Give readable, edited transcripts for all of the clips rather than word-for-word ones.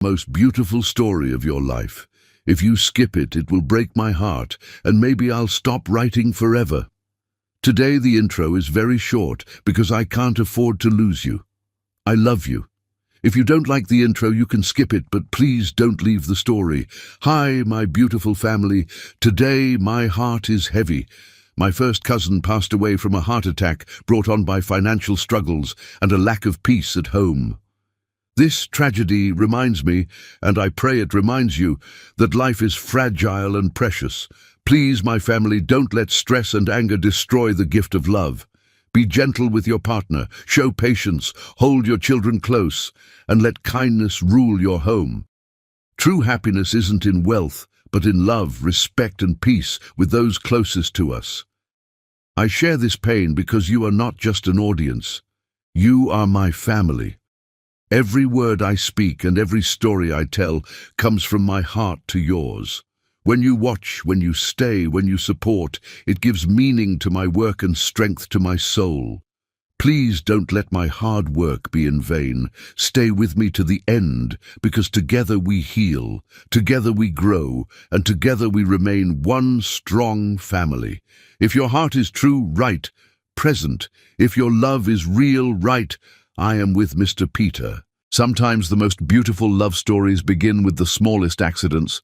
Most beautiful story of your life. If you skip it, it will break my heart, and maybe I'll stop writing forever. Today the intro is very short because I can't afford to lose you. I love you. If you don't like the intro, you can skip it, but please don't leave the story. Hi, my beautiful family. Today my heart is heavy. My first cousin passed away from a heart attack brought on by financial struggles and a lack of peace at home. This tragedy reminds me, and I pray it reminds you, that life is fragile and precious. Please, my family, don't let stress and anger destroy the gift of love. Be gentle with your partner, show patience, hold your children close, and let kindness rule your home. True happiness isn't in wealth, but in love, respect, and peace with those closest to us. I share this pain because you are not just an audience. You are my family. Every word I speak and every story I tell comes from my heart to yours. When you watch, when you stay, when you support, it gives meaning to my work and strength to my soul. Please don't let my hard work be in vain. Stay with me to the end, because together we heal, together we grow, and together we remain one strong family. If your heart is true, right, present. If your love is real, right, I am with Mr. Peter. Sometimes the most beautiful love stories begin with the smallest accidents,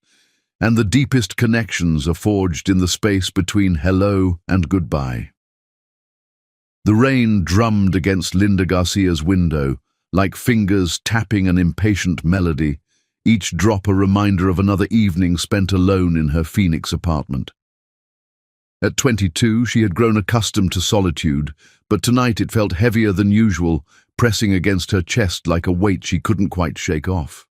and the deepest connections are forged in the space between hello and goodbye. The rain drummed against Linda Garcia's window, like fingers tapping an impatient melody, each drop a reminder of another evening spent alone in her Phoenix apartment. At 22, she had grown accustomed to solitude, but tonight it felt heavier than usual, pressing against her chest like a weight she couldn't quite shake off.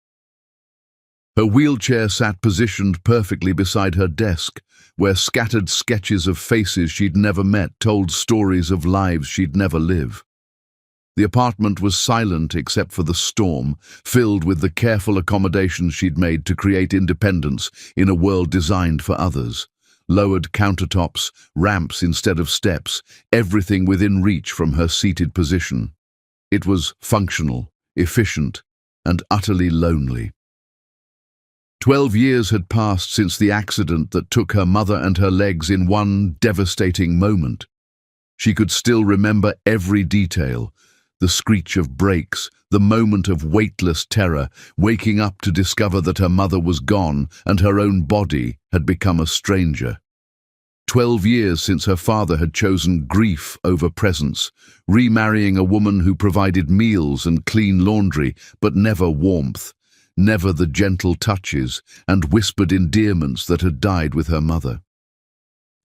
Her wheelchair sat positioned perfectly beside her desk, where scattered sketches of faces she'd never met told stories of lives she'd never live. The apartment was silent except for the storm, filled with the careful accommodations she'd made to create independence in a world designed for others. Lowered countertops, ramps instead of steps, everything within reach from her seated position. It was functional, efficient, and utterly lonely. 12 years had passed since the accident that took her mother and her legs in one devastating moment. She could still remember every detail, the screech of brakes, the moment of weightless terror, waking up to discover that her mother was gone and her own body had become a stranger. 12 years since her father had chosen grief over presence, remarrying a woman who provided meals and clean laundry, but never warmth, never the gentle touches and whispered endearments that had died with her mother.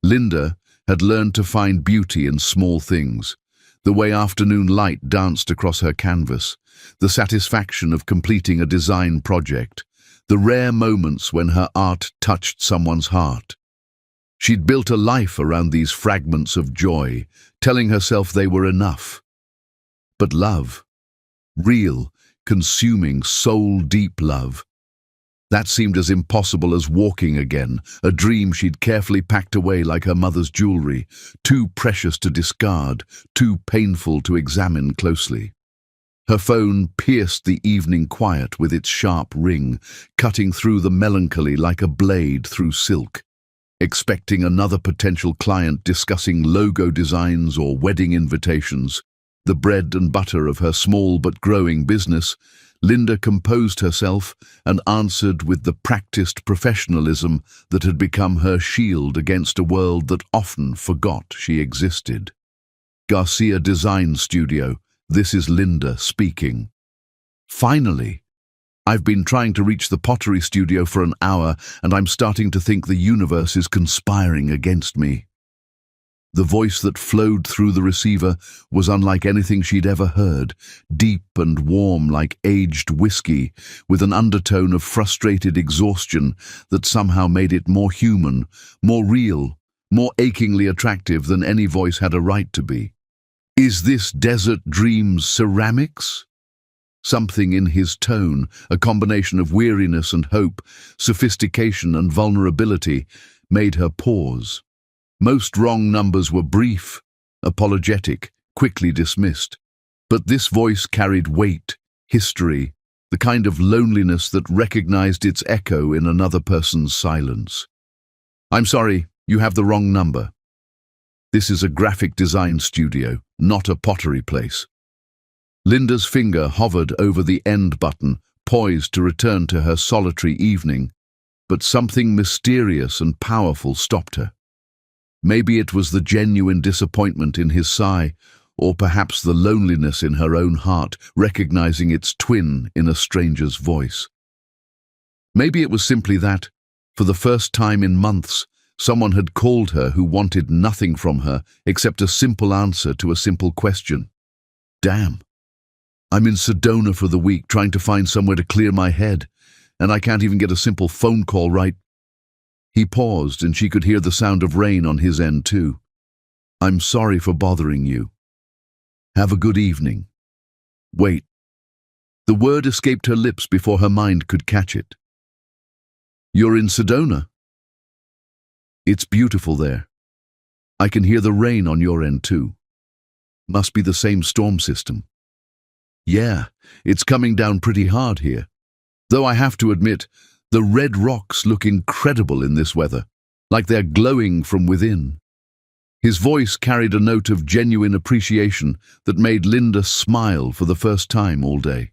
Linda had learned to find beauty in small things, the way afternoon light danced across her canvas, the satisfaction of completing a design project, the rare moments when her art touched someone's heart. She'd built a life around these fragments of joy, telling herself they were enough. But love, real, consuming, soul-deep love, that seemed as impossible as walking again, a dream she'd carefully packed away like her mother's jewelry, too precious to discard, too painful to examine closely. Her phone pierced the evening quiet with its sharp ring, cutting through the melancholy like a blade through silk. Expecting another potential client discussing logo designs or wedding invitations, the bread and butter of her small but growing business, Linda composed herself and answered with the practiced professionalism that had become her shield against a world that often forgot she existed. Garcia Design Studio, this is Linda speaking. Finally, I've been trying to reach the pottery studio for an hour, and I'm starting to think the universe is conspiring against me. The voice that flowed through the receiver was unlike anything she'd ever heard, deep and warm like aged whiskey, with an undertone of frustrated exhaustion that somehow made it more human, more real, more achingly attractive than any voice had a right to be. Is this Desert Dreams ceramics? Something in his tone, a combination of weariness and hope, sophistication and vulnerability, made her pause. Most wrong numbers were brief, apologetic, quickly dismissed. But this voice carried weight, history, the kind of loneliness that recognized its echo in another person's silence. "I'm sorry, you have the wrong number. This is a graphic design studio, not a pottery place." Linda's finger hovered over the end button, poised to return to her solitary evening, but something mysterious and powerful stopped her. Maybe it was the genuine disappointment in his sigh, or perhaps the loneliness in her own heart, recognizing its twin in a stranger's voice. Maybe it was simply that, for the first time in months, someone had called her who wanted nothing from her except a simple answer to a simple question. "Damn. I'm in Sedona for the week trying to find somewhere to clear my head, and I can't even get a simple phone call right." He paused, and she could hear the sound of rain on his end too. "I'm sorry for bothering you. Have a good evening." Wait. The word escaped her lips before her mind could catch it. "You're in Sedona? It's beautiful there. I can hear the rain on your end too. Must be the same storm system." "Yeah, it's coming down pretty hard here. Though I have to admit, the red rocks look incredible in this weather, like they're glowing from within." His voice carried a note of genuine appreciation that made Linda smile for the first time all day.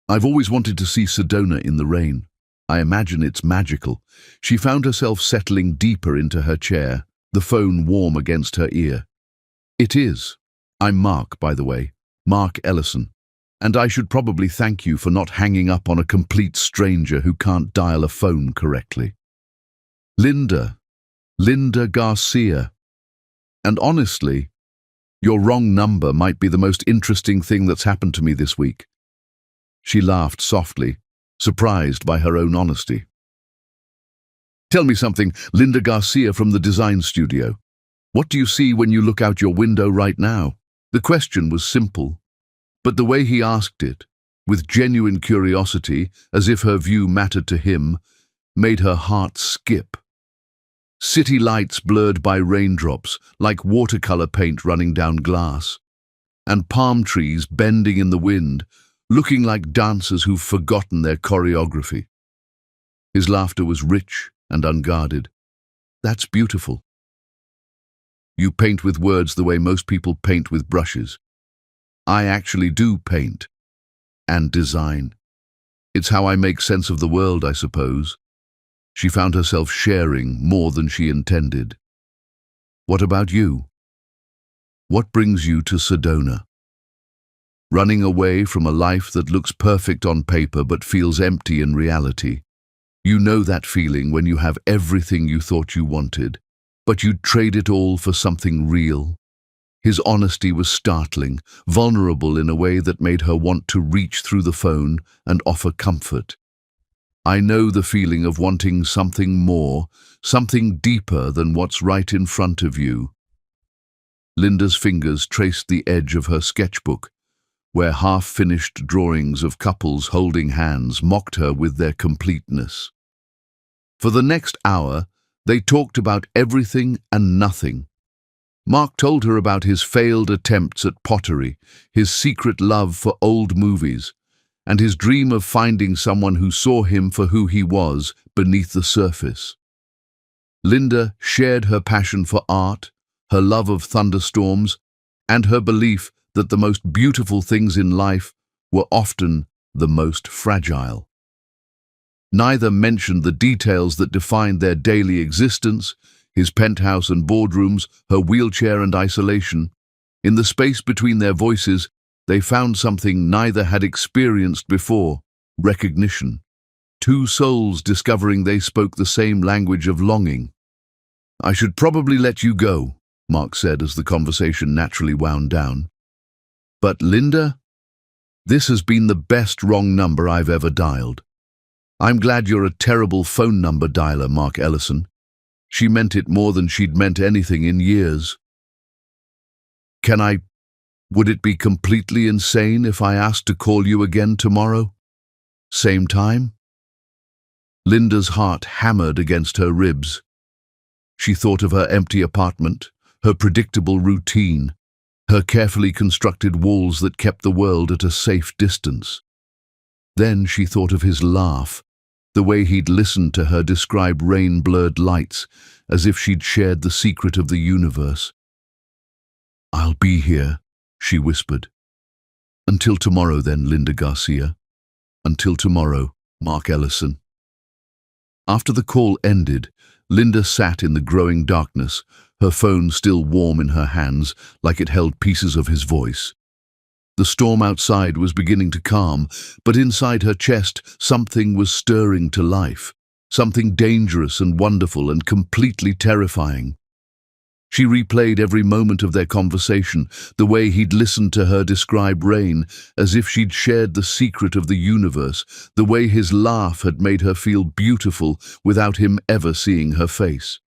"I've always wanted to see Sedona in the rain. I imagine it's magical." She found herself settling deeper into her chair, the phone warm against her ear. "It is. I'm Mark, by the way. Mark Ellison. And I should probably thank you for not hanging up on a complete stranger who can't dial a phone correctly." Linda Garcia. "And honestly, your wrong number might be the most interesting thing that's happened to me this week." She laughed softly, surprised by her own honesty. "Tell me something, Linda Garcia from the design studio. What do you see when you look out your window right now?" The question was simple, but the way he asked it, with genuine curiosity, as if her view mattered to him, made her heart skip. City lights blurred by raindrops, like watercolor paint running down glass, and palm trees bending in the wind, looking like dancers who've forgotten their choreography. His laughter was rich and unguarded. "That's beautiful. You paint with words the way most people paint with brushes. I actually do paint and design. It's how I make sense of the world, I suppose." She found herself sharing more than she intended. "What about you? What brings you to Sedona?" Running away from a life that looks perfect on paper but feels empty in reality. You know that feeling when you have everything you thought you wanted, but you'd trade it all for something real. His honesty was startling, vulnerable in a way that made her want to reach through the phone and offer comfort. "I know the feeling of wanting something more, something deeper than what's right in front of you." Linda's fingers traced the edge of her sketchbook, where half-finished drawings of couples holding hands mocked her with their completeness. For the next hour, they talked about everything and nothing. Mark told her about his failed attempts at pottery, his secret love for old movies, and his dream of finding someone who saw him for who he was beneath the surface. Linda shared her passion for art, her love of thunderstorms, and her belief that the most beautiful things in life were often the most fragile. Neither mentioned the details that defined their daily existence, his penthouse and boardrooms, her wheelchair and isolation. In the space between their voices, they found something neither had experienced before: recognition. Two souls discovering they spoke the same language of longing. "I should probably let you go," Mark said as the conversation naturally wound down. "But Linda, this has been the best wrong number I've ever dialed." "I'm glad you're a terrible phone number dialer, Mark Ellison." She meant it more than she'd meant anything in years. Would it be completely insane if I asked to call you again tomorrow? Same time?" Linda's heart hammered against her ribs. She thought of her empty apartment, her predictable routine, her carefully constructed walls that kept the world at a safe distance. Then she thought of his laugh, the way he'd listened to her describe rain-blurred lights, as if she'd shared the secret of the universe. "I'll be here," she whispered. "Until tomorrow then, Linda Garcia. Until tomorrow, Mark Ellison." After the call ended, Linda sat in the growing darkness, her phone still warm in her hands, like it held pieces of his voice. The storm outside was beginning to calm, but inside her chest something was stirring to life, something dangerous and wonderful and completely terrifying. She replayed every moment of their conversation, the way he'd listened to her describe rain, as if she'd shared the secret of the universe, the way his laugh had made her feel beautiful without him ever seeing her face.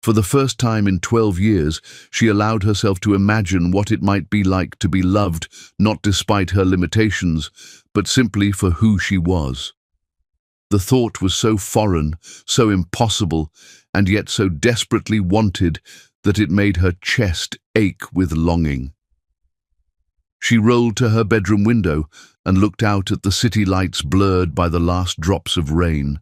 For the first time in 12 years, she allowed herself to imagine what it might be like to be loved, not despite her limitations, but simply for who she was. The thought was so foreign, so impossible, and yet so desperately wanted that it made her chest ache with longing. She rolled to her bedroom window and looked out at the city lights blurred by the last drops of rain.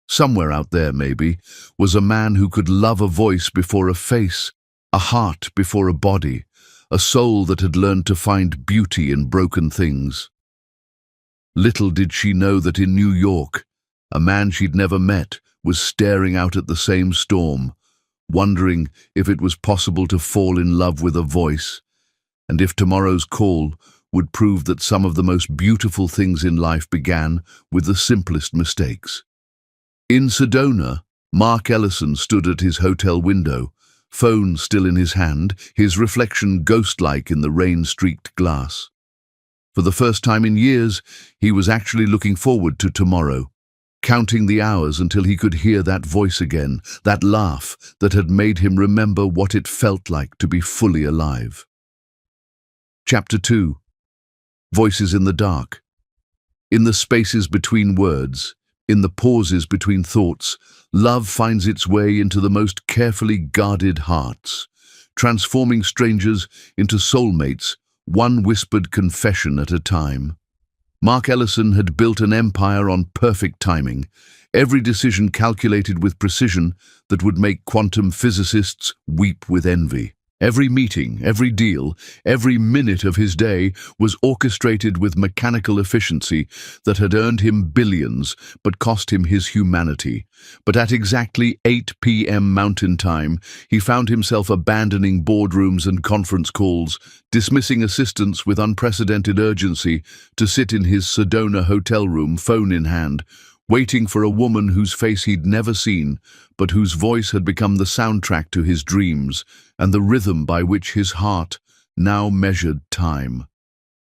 Somewhere out there, maybe, was a man who could love a voice before a face, a heart before a body, a soul that had learned to find beauty in broken things. Little did she know that in New York, a man she'd never met was staring out at the same storm, wondering if it was possible to fall in love with a voice, and if tomorrow's call would prove that some of the most beautiful things in life began with the simplest mistakes. In Sedona, Mark Ellison stood at his hotel window, phone still in his hand, his reflection ghost-like in the rain-streaked glass. For the first time in years, he was actually looking forward to tomorrow, counting the hours until he could hear that voice again, that laugh that had made him remember what it felt like to be fully alive. Chapter 2. Voices in the dark. In the spaces between words, in the pauses between thoughts, love finds its way into the most carefully guarded hearts, transforming strangers into soulmates, one whispered confession at a time. Mark Ellison had built an empire on perfect timing, every decision calculated with precision that would make quantum physicists weep with envy. Every meeting, every deal, every minute of his day was orchestrated with mechanical efficiency that had earned him billions but cost him his humanity. But at exactly 8 p.m. Mountain Time, he found himself abandoning boardrooms and conference calls, dismissing assistants with unprecedented urgency to sit in his Sedona hotel room, phone in hand, waiting for a woman whose face he'd never seen, but whose voice had become the soundtrack to his dreams and the rhythm by which his heart now measured time.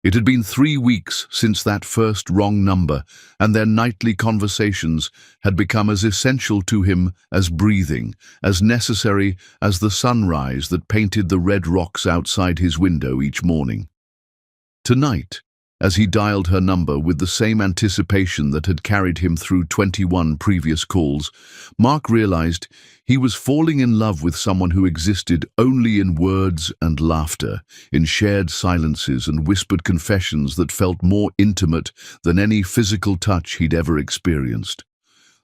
It had been 3 weeks since that first wrong number, and their nightly conversations had become as essential to him as breathing, as necessary as the sunrise that painted the red rocks outside his window each morning. Tonight, as he dialed her number with the same anticipation that had carried him through 21 previous calls, Mark realized he was falling in love with someone who existed only in words and laughter, in shared silences and whispered confessions that felt more intimate than any physical touch he'd ever experienced.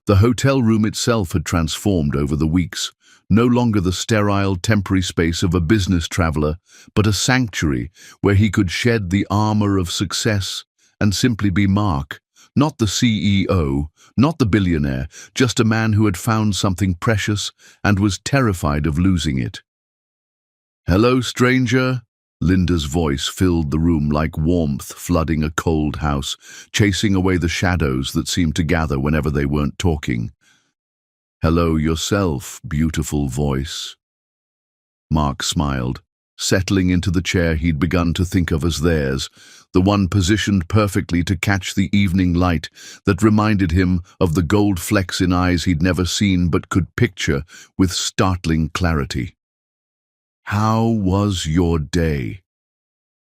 The hotel room itself had transformed over the weeks, no longer the sterile, temporary space of a business traveler, but a sanctuary where he could shed the armor of success and simply be Mark, not the CEO, not the billionaire, just a man who had found something precious and was terrified of losing it. "Hello, stranger." Linda's voice filled the room like warmth flooding a cold house, chasing away the shadows that seemed to gather whenever they weren't talking. "Hello yourself, beautiful voice." Mark smiled, settling into the chair he'd begun to think of as theirs, the one positioned perfectly to catch the evening light that reminded him of the gold flecks in eyes he'd never seen but could picture with startling clarity. "How was your day?"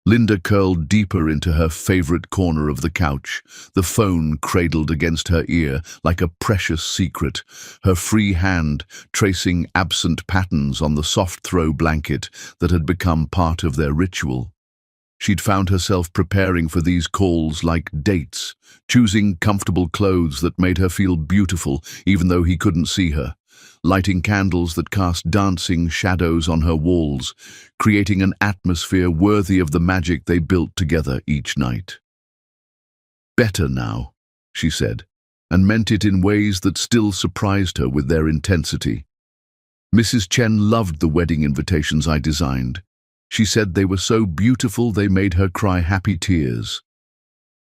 Linda curled deeper into her favorite corner of the couch, the phone cradled against her ear like a precious secret, her free hand tracing absent patterns on the soft throw blanket that had become part of their ritual. She'd found herself preparing for these calls like dates, choosing comfortable clothes that made her feel beautiful even though he couldn't see her, lighting candles that cast dancing shadows on her walls, creating an atmosphere worthy of the magic they built together each night. "Better now," she said, and meant it in ways that still surprised her with their intensity. "Mrs. Chen loved the wedding invitations I designed. She said they were so beautiful they made her cry happy tears."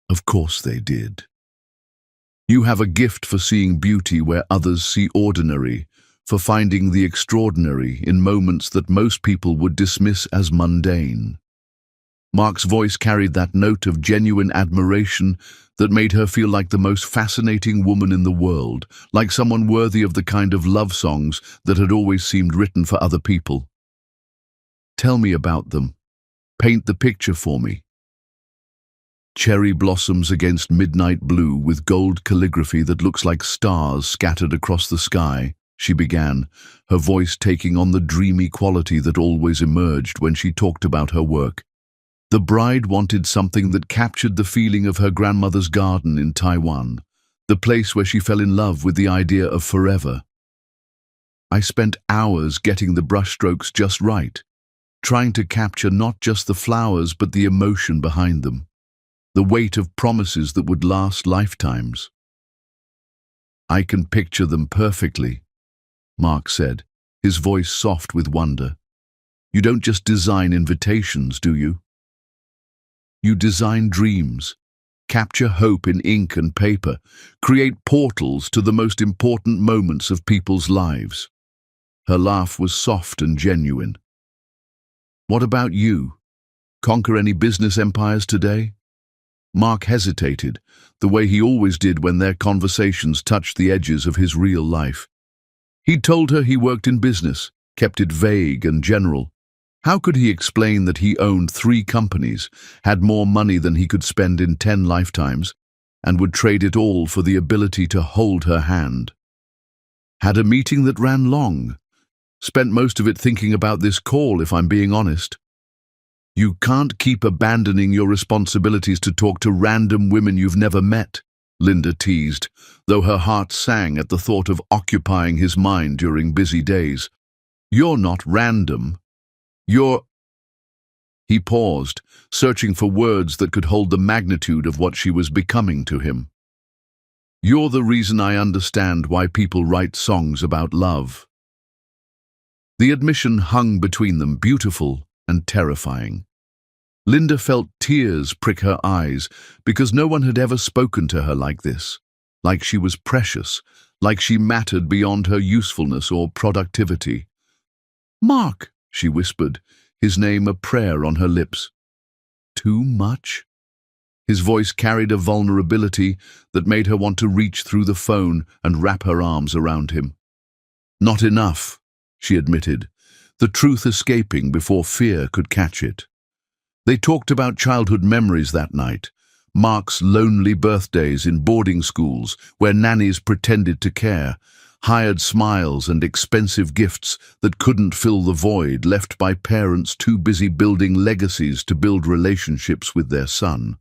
"Of course they did. You have a gift for seeing beauty where others see ordinary, for finding the extraordinary in moments that most people would dismiss as mundane." Mark's voice carried that note of genuine admiration that made her feel like the most fascinating woman in the world, like someone worthy of the kind of love songs that had always seemed written for other people. "Tell me about them. Paint the picture for me." "Cherry blossoms against midnight blue with gold calligraphy that looks like stars scattered across the sky," she began, her voice taking on the dreamy quality that always emerged when she talked about her work. The bride wanted something that captured the feeling of her grandmother's garden in Taiwan, the place where she fell in love with the idea of forever. "I spent hours getting the brushstrokes just right, trying to capture not just the flowers but the emotion behind them, the weight of promises that would last lifetimes." "I can picture them perfectly," Mark said, his voice soft with wonder. "You don't just design invitations, do you? You design dreams, capture hope in ink and paper, create portals to the most important moments of people's lives." Her laugh was soft and genuine. "What about you? Conquer any business empires today?" Mark hesitated, the way he always did when their conversations touched the edges of his real life. He'd told her he worked in business, kept it vague and general. How could he explain that he owned 3 companies, had more money than he could spend in 10 lifetimes, and would trade it all for the ability to hold her hand? "Had a meeting that ran long. Spent most of it thinking about this call, if I'm being honest." "You can't keep abandoning your responsibilities to talk to random women you've never met," Linda teased, though her heart sang at the thought of occupying his mind during busy days. "You're not random. You're—" He paused, searching for words that could hold the magnitude of what she was becoming to him. "You're the reason I understand why people write songs about love." The admission hung between them, beautiful and terrifying. Linda felt tears prick her eyes because no one had ever spoken to her like this, like she was precious, like she mattered beyond her usefulness or productivity. "Mark," she whispered, his name a prayer on her lips. "Too much?" His voice carried a vulnerability that made her want to reach through the phone and wrap her arms around him. "Not enough," she admitted, the truth escaping before fear could catch it. They talked about childhood memories that night, Mark's lonely birthdays in boarding schools where nannies pretended to care, hired smiles and expensive gifts that couldn't fill the void left by parents too busy building legacies to build relationships with their son.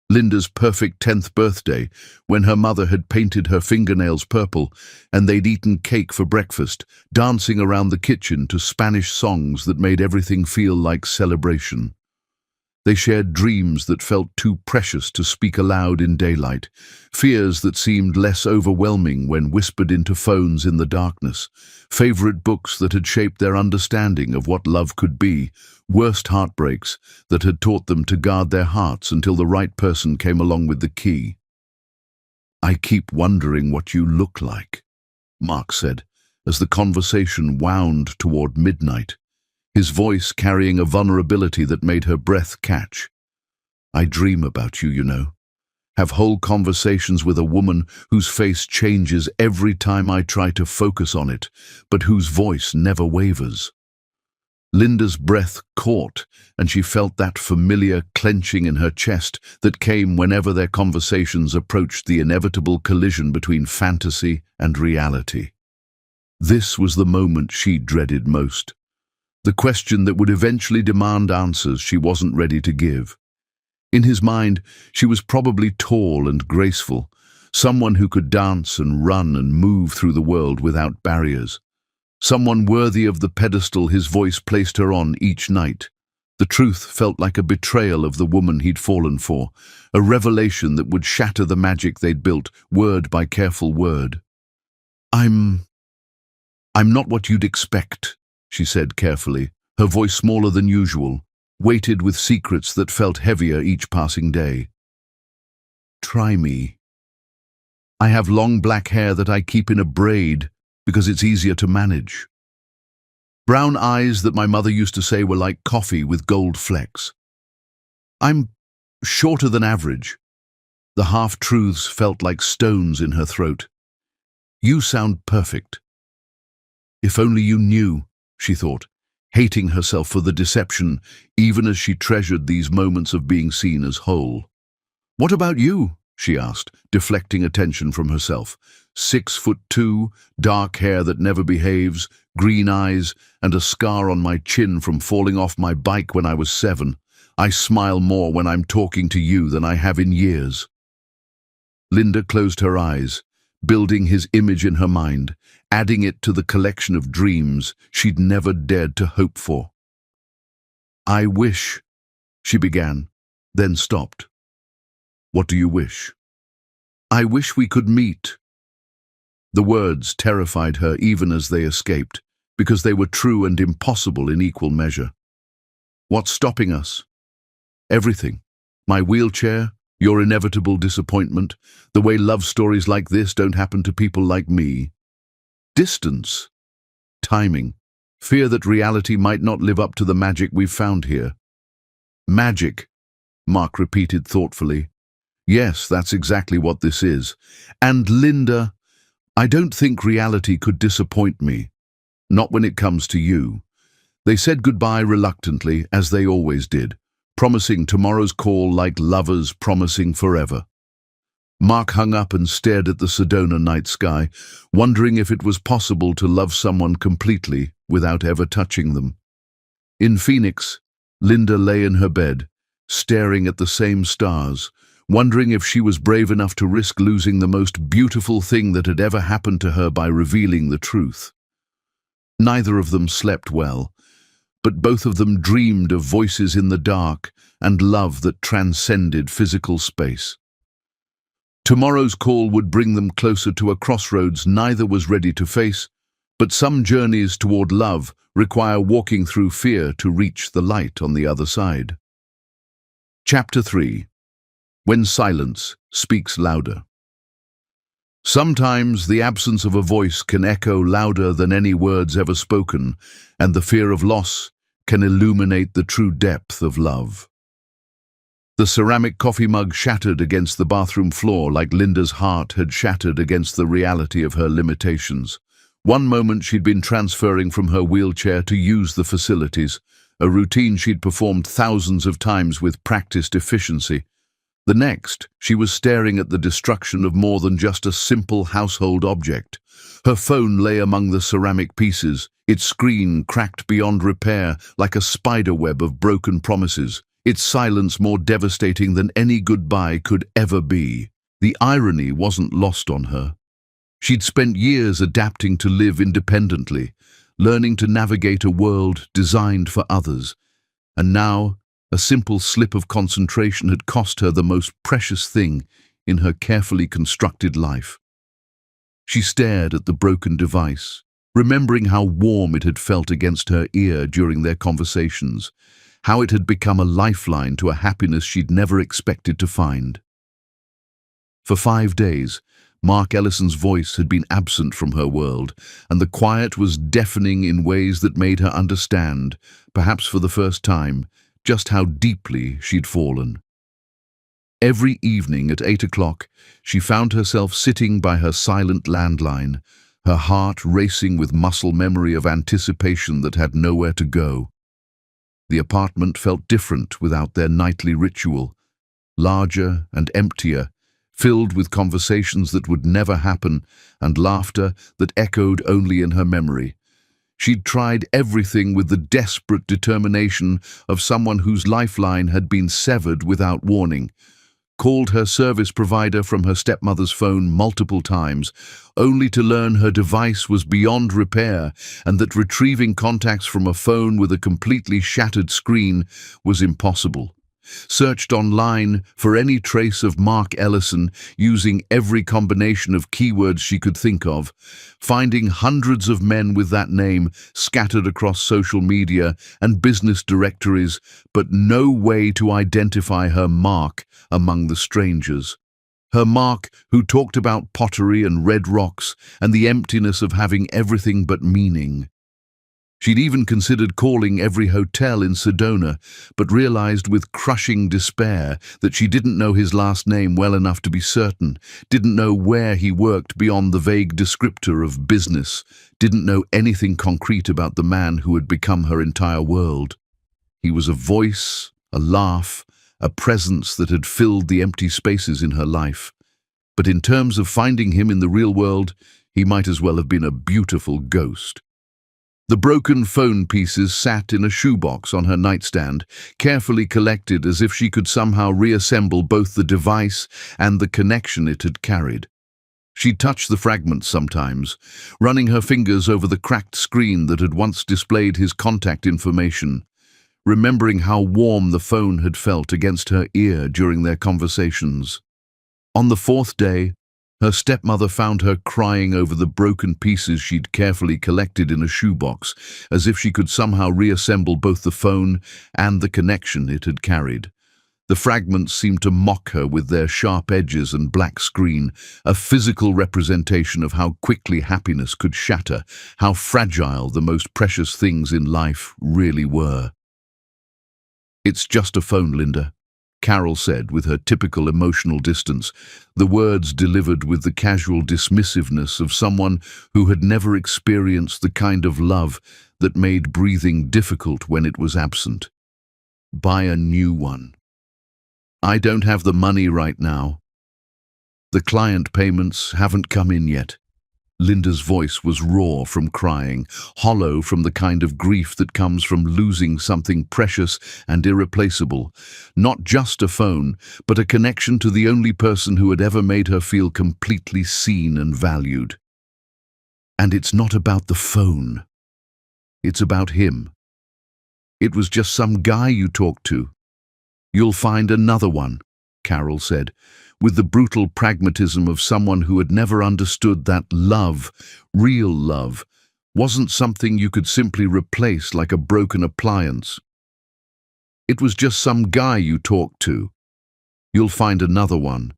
Linda's perfect 10th birthday, when her mother had painted her fingernails purple and they'd eaten cake for breakfast, dancing around the kitchen to Spanish songs that made everything feel like celebration. They shared dreams that felt too precious to speak aloud in daylight, fears that seemed less overwhelming when whispered into phones in the darkness, favorite books that had shaped their understanding of what love could be, worst heartbreaks that had taught them to guard their hearts until the right person came along with the key. "I keep wondering what you look like," Mark said, as the conversation wound toward midnight, his voice carrying a vulnerability that made her breath catch. "I dream about you, you know. Have whole conversations with a woman whose face changes every time I try to focus on it, but whose voice never wavers." Linda's breath caught, and she felt that familiar clenching in her chest that came whenever their conversations approached the inevitable collision between fantasy and reality. This was the moment she dreaded most. the question that would eventually demand answers she wasn't ready to give. In his mind, she was probably tall and graceful, someone who could dance and run and move through the world without barriers. Someone worthy of the pedestal his voice placed her on each night. The truth felt like a betrayal of the woman he'd fallen for, a revelation that would shatter the magic they'd built, word by careful word. I'm not what you'd expect, she said carefully, her voice smaller than usual, weighted with secrets that felt heavier each passing day. Try me. I have long black hair that I keep in a braid because it's easier to manage. Brown eyes that my mother used to say were like coffee with gold flecks. I'm shorter than average. The half-truths felt like stones in her throat. You sound perfect. If only you knew, she thought, hating herself for the deception, even as she treasured these moments of being seen as whole. What about you? She asked, deflecting attention from herself. 6'2", dark hair that never behaves, green eyes, and a scar on my chin from falling off my bike when I was 7. I smile more when I'm talking to you than I have in years. Linda closed her eyes, building his image in her mind, adding it to the collection of dreams she'd never dared to hope for. I wish, she began, then stopped. What do you wish? I wish we could meet. The words terrified her even as they escaped, because they were true and impossible in equal measure. What's stopping us? Everything. My wheelchair, your inevitable disappointment, the way love stories like this don't happen to people like me. Distance. Timing. Fear that reality might not live up to the magic we've found here. Magic, Mark repeated thoughtfully. Yes, that's exactly what this is. And Linda, I don't think reality could disappoint me. Not when it comes to you. They said goodbye reluctantly, as they always did, promising tomorrow's call like lovers promising forever. Mark hung up and stared at the Sedona night sky, wondering if it was possible to love someone completely without ever touching them. In Phoenix, Linda lay in her bed, staring at the same stars, wondering if she was brave enough to risk losing the most beautiful thing that had ever happened to her by revealing the truth. Neither of them slept well, but both of them dreamed of voices in the dark and love that transcended physical space. Tomorrow's call would bring them closer to a crossroads neither was ready to face, but some journeys toward love require walking through fear to reach the light on the other side. Chapter 3. When silence speaks louder. Sometimes the absence of a voice can echo louder than any words ever spoken, and the fear of loss can illuminate the true depth of love. The ceramic coffee mug shattered against the bathroom floor like Linda's heart had shattered against the reality of her limitations. One moment she'd been transferring from her wheelchair to use the facilities, a routine she'd performed thousands of times with practiced efficiency. The next, she was staring at the destruction of more than just a simple household object. Her phone lay among the ceramic pieces, its screen cracked beyond repair like a spiderweb of broken promises, its silence more devastating than any goodbye could ever be. The irony wasn't lost on her. She'd spent years adapting to live independently, learning to navigate a world designed for others, and now, a simple slip of concentration had cost her the most precious thing in her carefully constructed life. She stared at the broken device, remembering how warm it had felt against her ear during their conversations, how it had become a lifeline to a happiness she'd never expected to find. For 5 days, Mark Ellison's voice had been absent from her world, and the quiet was deafening in ways that made her understand, perhaps for the first time, just how deeply she'd fallen. Every evening at 8 o'clock, she found herself sitting by her silent landline, her heart racing with muscle memory of anticipation that had nowhere to go. The apartment felt different without their nightly ritual, larger and emptier, filled with conversations that would never happen and laughter that echoed only in her memory. She'd tried everything with the desperate determination of someone whose lifeline had been severed without warning. Called her service provider from her stepmother's phone multiple times, only to learn her device was beyond repair and that retrieving contacts from a phone with a completely shattered screen was impossible. Searched online for any trace of Mark Ellison using every combination of keywords she could think of, finding hundreds of men with that name scattered across social media and business directories, but no way to identify her Mark among the strangers. Her Mark who talked about pottery and red rocks and the emptiness of having everything but meaning. She'd even considered calling every hotel in Sedona, but realized with crushing despair that she didn't know his last name well enough to be certain, didn't know where he worked beyond the vague descriptor of business, didn't know anything concrete about the man who had become her entire world. He was a voice, a laugh, a presence that had filled the empty spaces in her life. But in terms of finding him in the real world, he might as well have been a beautiful ghost. The broken phone pieces sat in a shoebox on her nightstand, carefully collected as if she could somehow reassemble both the device and the connection it had carried. She'd touch the fragments sometimes, running her fingers over the cracked screen that had once displayed his contact information, remembering how warm the phone had felt against her ear during their conversations. On the fourth day, her stepmother found her crying over the broken pieces she'd carefully collected in a shoebox, as if she could somehow reassemble both the phone and the connection it had carried. The fragments seemed to mock her with their sharp edges and black screen, a physical representation of how quickly happiness could shatter, how fragile the most precious things in life really were. "It's just a phone, Linda," Carol said with her typical emotional distance, the words delivered with the casual dismissiveness of someone who had never experienced the kind of love that made breathing difficult when it was absent. "Buy a new one. I don't have the money right now. The client payments haven't come in yet." Linda's voice was raw from crying, hollow from the kind of grief that comes from losing something precious and irreplaceable. Not just a phone, but a connection to the only person who had ever made her feel completely seen and valued. "And it's not about the phone. It's about him. It was just some guy you talked to. You'll find another one," Carol said, with the brutal pragmatism of someone who had never understood that love, real love, wasn't something you could simply replace like a broken appliance. "It was just some guy you talked to. You'll find another one."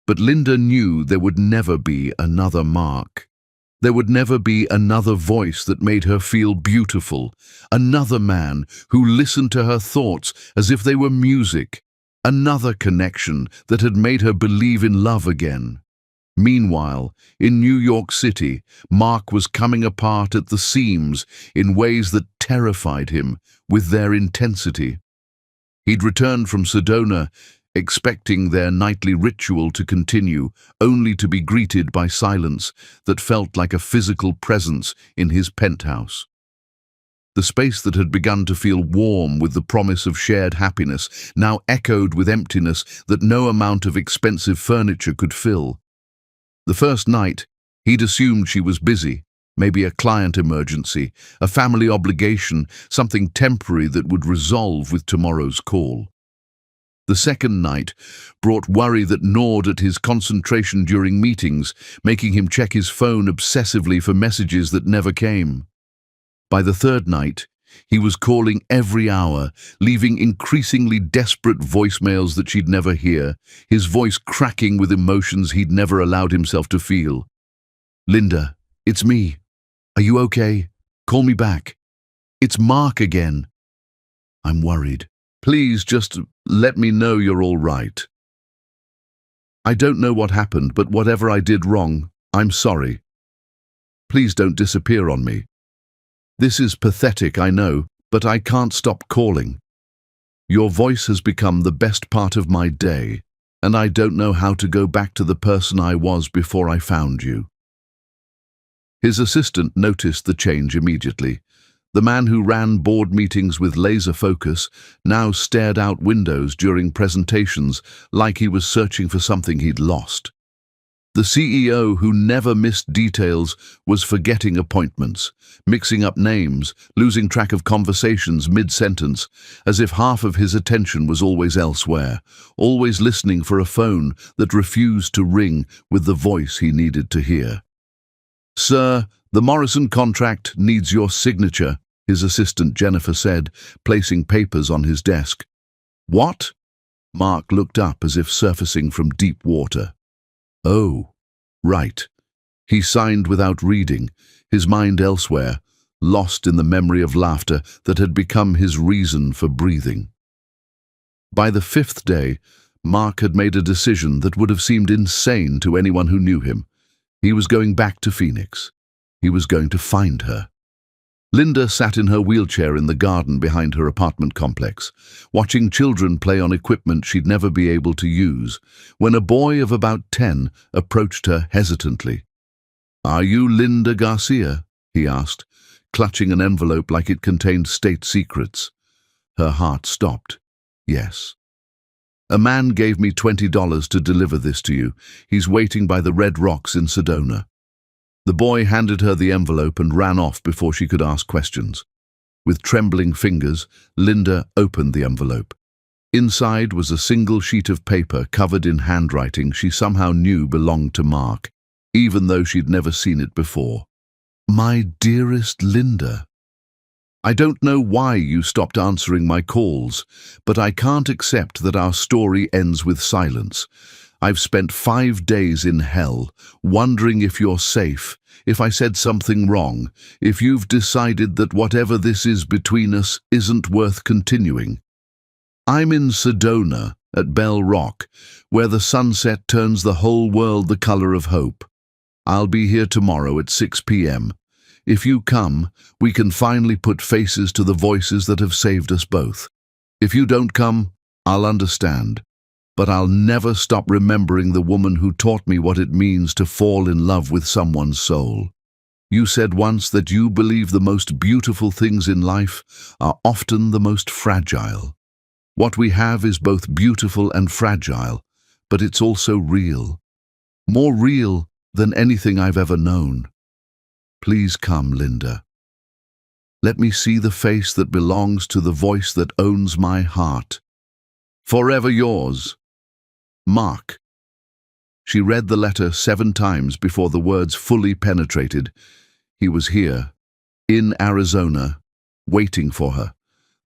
But Linda knew there would never be another Mark. There would never be another voice that made her feel beautiful, another man who listened to her thoughts as if they were music, another connection that had made her believe in love again. Meanwhile, in New York City, Mark was coming apart at the seams in ways that terrified him with their intensity. He'd returned from Sedona, expecting their nightly ritual to continue, only to be greeted by silence that felt like a physical presence in his penthouse. The space that had begun to feel warm with the promise of shared happiness now echoed with emptiness that no amount of expensive furniture could fill. The first night, he'd assumed she was busy, maybe a client emergency, a family obligation, something temporary that would resolve with tomorrow's call. The second night brought worry that gnawed at his concentration during meetings, making him check his phone obsessively for messages that never came. By the third night, he was calling every hour, leaving increasingly desperate voicemails that she'd never hear, his voice cracking with emotions he'd never allowed himself to feel. "Linda, it's me. Are you okay? Call me back. It's Mark again. I'm worried. Please just let me know you're all right. I don't know what happened, but whatever I did wrong, I'm sorry. Please don't disappear on me. This is pathetic, I know, but I can't stop calling. Your voice has become the best part of my day, and I don't know how to go back to the person I was before I found you." His assistant noticed the change immediately. The man who ran board meetings with laser focus now stared out windows during presentations like he was searching for something he'd lost. The CEO, who never missed details, was forgetting appointments, mixing up names, losing track of conversations mid-sentence, as if half of his attention was always elsewhere, always listening for a phone that refused to ring with the voice he needed to hear. "Sir, the Morrison contract needs your signature," his assistant Jennifer said, placing papers on his desk. "What?" Mark looked up as if surfacing from deep water. "Oh, right." He signed without reading, his mind elsewhere, lost in the memory of laughter that had become his reason for breathing. By the 5th day, Mark had made a decision that would have seemed insane to anyone who knew him. He was going back to Phoenix. He was going to find her. Linda sat in her wheelchair in the garden behind her apartment complex, watching children play on equipment she'd never be able to use, when a boy of about 10 approached her hesitantly. "Are you Linda Garcia?" he asked, clutching an envelope like it contained state secrets. Her heart stopped. "Yes." "A man gave me $20 to deliver this to you. He's waiting by the Red Rocks in Sedona." The boy handed her the envelope and ran off before she could ask questions. With trembling fingers, Linda opened the envelope. Inside was a single sheet of paper covered in handwriting she somehow knew belonged to Mark, even though she'd never seen it before. "My dearest Linda, I don't know why you stopped answering my calls, but I can't accept that our story ends with silence. I've spent 5 days in hell, wondering if you're safe, if I said something wrong, if you've decided that whatever this is between us isn't worth continuing. I'm in Sedona, at Bell Rock, where the sunset turns the whole world the color of hope. I'll be here tomorrow at 6 p.m. If you come, we can finally put faces to the voices that have saved us both. If you don't come, I'll understand. But I'll never stop remembering the woman who taught me what it means to fall in love with someone's soul. You said once that you believe the most beautiful things in life are often the most fragile. What we have is both beautiful and fragile, but it's also real. More real than anything I've ever known. Please come, Linda. Let me see the face that belongs to the voice that owns my heart. Forever yours, Mark." She read the letter 7 times before the words fully penetrated. He was here, in Arizona, waiting for her.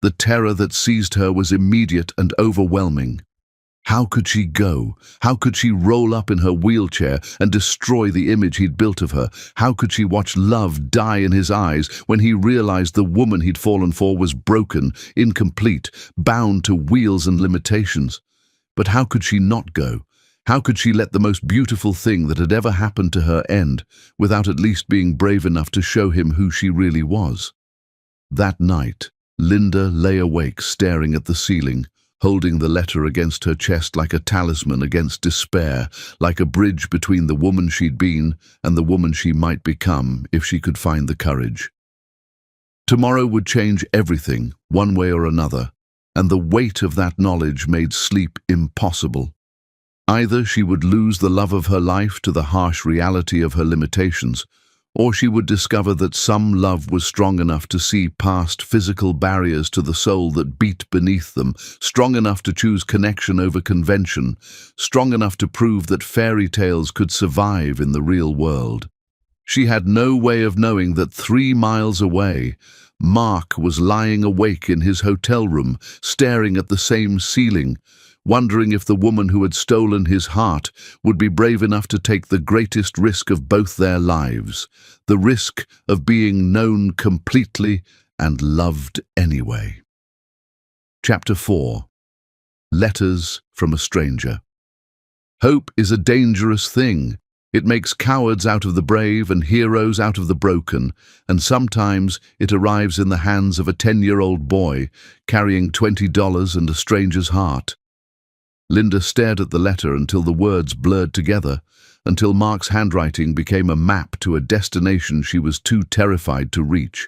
The terror that seized her was immediate and overwhelming. How could she go? How could she roll up in her wheelchair and destroy the image he'd built of her? How could she watch love die in his eyes when he realized the woman he'd fallen for was broken, incomplete, bound to wheels and limitations? But how could she not go? How could she let the most beautiful thing that had ever happened to her end without at least being brave enough to show him who she really was? That night, Linda lay awake staring at the ceiling, holding the letter against her chest like a talisman against despair, like a bridge between the woman she'd been and the woman she might become if she could find the courage. Tomorrow would change everything, one way or another, and the weight of that knowledge made sleep impossible. Either she would lose the love of her life to the harsh reality of her limitations, or she would discover that some love was strong enough to see past physical barriers to the soul that beat beneath them, strong enough to choose connection over convention, strong enough to prove that fairy tales could survive in the real world. She had no way of knowing that 3 miles away, Mark was lying awake in his hotel room, staring at the same ceiling, wondering if the woman who had stolen his heart would be brave enough to take the greatest risk of both their lives, the risk of being known completely and loved anyway. Chapter 4. Letters from a Stranger. Hope is a dangerous thing. It makes cowards out of the brave and heroes out of the broken, and sometimes it arrives in the hands of a 10-year-old boy carrying $20 and a stranger's heart. Linda stared at the letter until the words blurred together, until Mark's handwriting became a map to a destination she was too terrified to reach.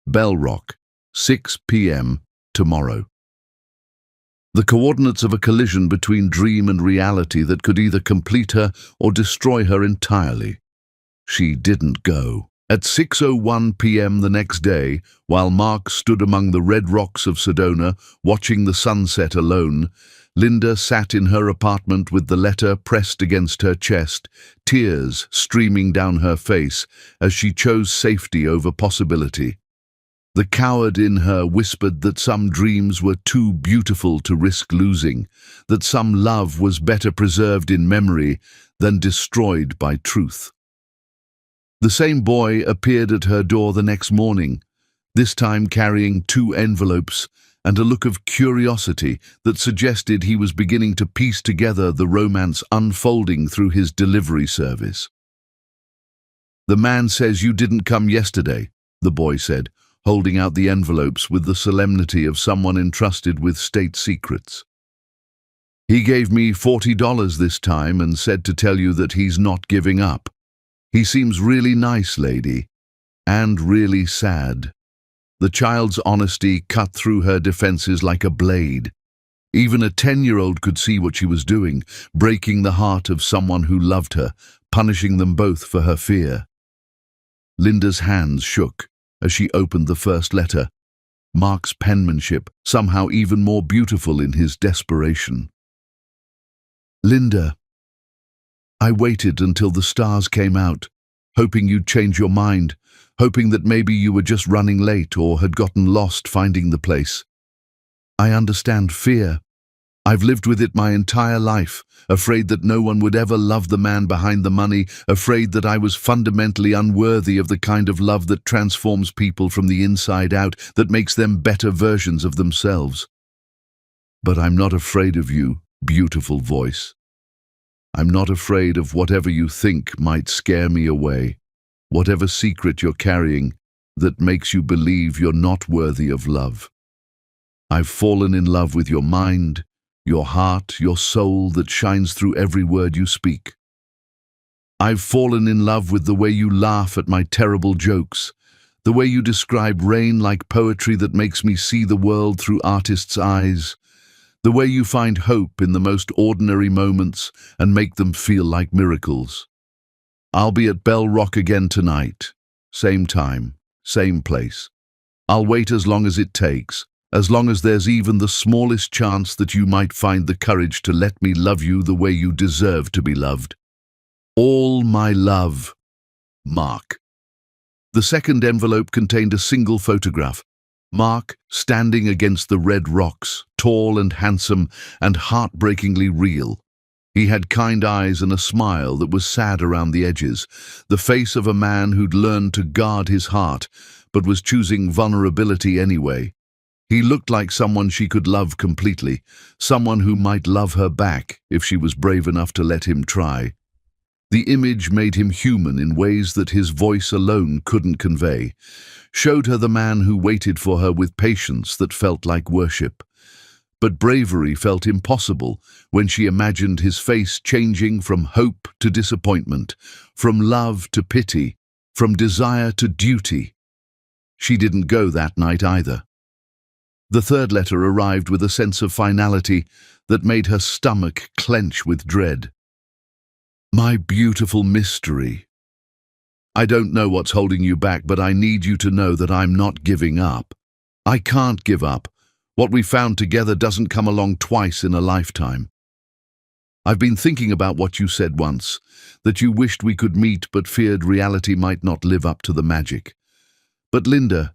Bell Rock, 6 p.m. tomorrow. The coordinates of a collision between dream and reality that could either complete her or destroy her entirely. She didn't go. At 6:01 p.m. the next day, while Mark stood among the red rocks of Sedona, watching the sunset alone, Linda sat in her apartment with the letter pressed against her chest, tears streaming down her face as she chose safety over possibility. The coward in her whispered that some dreams were too beautiful to risk losing, that some love was better preserved in memory than destroyed by truth. The same boy appeared at her door the next morning, this time carrying 2 envelopes and a look of curiosity that suggested he was beginning to piece together the romance unfolding through his delivery service. "The man says you didn't come yesterday," the boy said, holding out the envelopes with the solemnity of someone entrusted with state secrets. "He gave me $40 this time and said to tell you that he's not giving up. He seems really nice, lady, and really sad." The child's honesty cut through her defenses like a blade. Even a 10-year-old could see what she was doing, breaking the heart of someone who loved her, punishing them both for her fear. Linda's hands shook as she opened the first letter, Mark's penmanship somehow even more beautiful in his desperation. "Linda, I waited until the stars came out, hoping you'd change your mind, hoping that maybe you were just running late or had gotten lost finding the place. I understand fear. I've lived with it my entire life, afraid that no one would ever love the man behind the money, afraid that I was fundamentally unworthy of the kind of love that transforms people from the inside out, that makes them better versions of themselves. But I'm not afraid of you, beautiful voice. I'm not afraid of whatever you think might scare me away, whatever secret you're carrying that makes you believe you're not worthy of love. I've fallen in love with your mind, your heart, your soul that shines through every word you speak. I've fallen in love with the way you laugh at my terrible jokes, the way you describe rain like poetry that makes me see the world through artists' eyes, the way you find hope in the most ordinary moments and make them feel like miracles. I'll be at Bell Rock again tonight, same time, same place. I'll wait as long as it takes, as long as there's even the smallest chance that you might find the courage to let me love you the way you deserve to be loved. All my love, Mark." The second envelope contained a single photograph. Mark standing against the red rocks, tall and handsome and heartbreakingly real. He had kind eyes and a smile that was sad around the edges, the face of a man who'd learned to guard his heart, but was choosing vulnerability anyway. He looked like someone she could love completely, someone who might love her back if she was brave enough to let him try. The image made him human in ways that his voice alone couldn't convey, showed her the man who waited for her with patience that felt like worship. But bravery felt impossible when she imagined his face changing from hope to disappointment, from love to pity, from desire to duty. She didn't go that night either. The third letter arrived with a sense of finality that made her stomach clench with dread. "My beautiful mystery. I don't know what's holding you back, but I need you to know that I'm not giving up. I can't give up. What we found together doesn't come along twice in a lifetime. I've been thinking about what you said once, that you wished we could meet but feared reality might not live up to the magic. But Linda,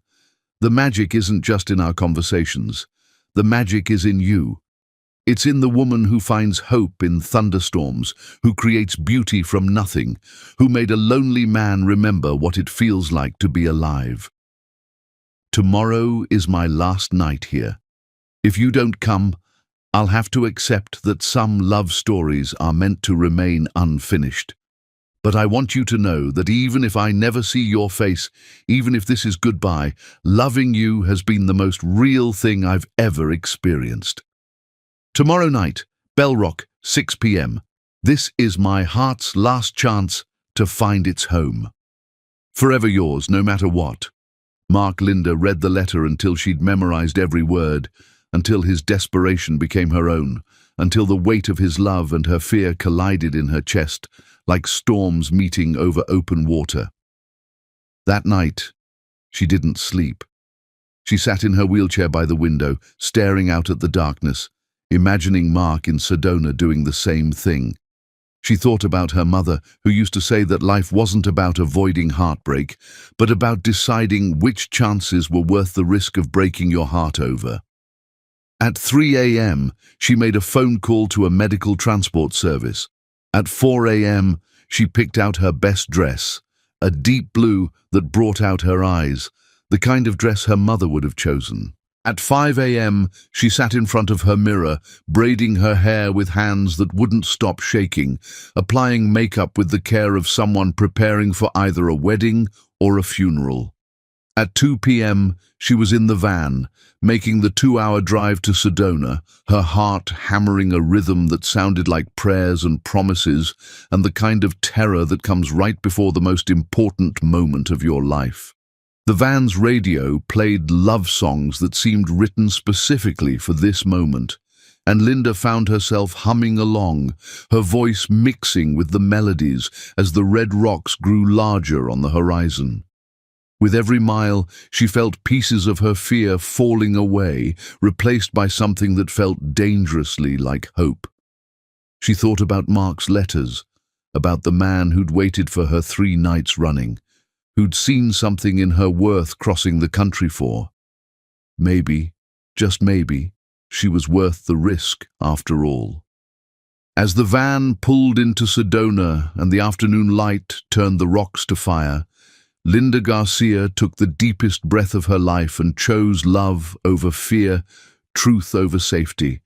the magic isn't just in our conversations. The magic is in you. It's in the woman who finds hope in thunderstorms, who creates beauty from nothing, who made a lonely man remember what it feels like to be alive. Tomorrow is my last night here. If you don't come, I'll have to accept that some love stories are meant to remain unfinished. But I want you to know that even if I never see your face, even if this is goodbye, loving you has been the most real thing I've ever experienced. Tomorrow night, Bell Rock, 6 p.m. This is my heart's last chance to find its home. Forever yours, no matter what. Mark. Linda read the letter until she'd memorized every word, until his desperation became her own, until the weight of his love and her fear collided in her chest, like storms meeting over open water. That night, she didn't sleep. She sat in her wheelchair by the window, staring out at the darkness, imagining Mark in Sedona doing the same thing. She thought about her mother, who used to say that life wasn't about avoiding heartbreak, but about deciding which chances were worth the risk of breaking your heart over. At 3 a.m., she made a phone call to a medical transport service. At 4 a.m., she picked out her best dress, a deep blue that brought out her eyes, the kind of dress her mother would have chosen. At 5 a.m., she sat in front of her mirror, braiding her hair with hands that wouldn't stop shaking, applying makeup with the care of someone preparing for either a wedding or a funeral. At 2 p.m., she was in the van, making the 2-hour drive to Sedona, her heart hammering a rhythm that sounded like prayers and promises and the kind of terror that comes right before the most important moment of your life. The van's radio played love songs that seemed written specifically for this moment, and Linda found herself humming along, her voice mixing with the melodies as the red rocks grew larger on the horizon. With every mile, she felt pieces of her fear falling away, replaced by something that felt dangerously like hope. She thought about Mark's letters, about the man who'd waited for her 3 nights running, who'd seen something in her worth crossing the country for. Maybe, just maybe, she was worth the risk after all. As the van pulled into Sedona and the afternoon light turned the rocks to fire, Linda Garcia took the deepest breath of her life and chose love over fear, truth over safety,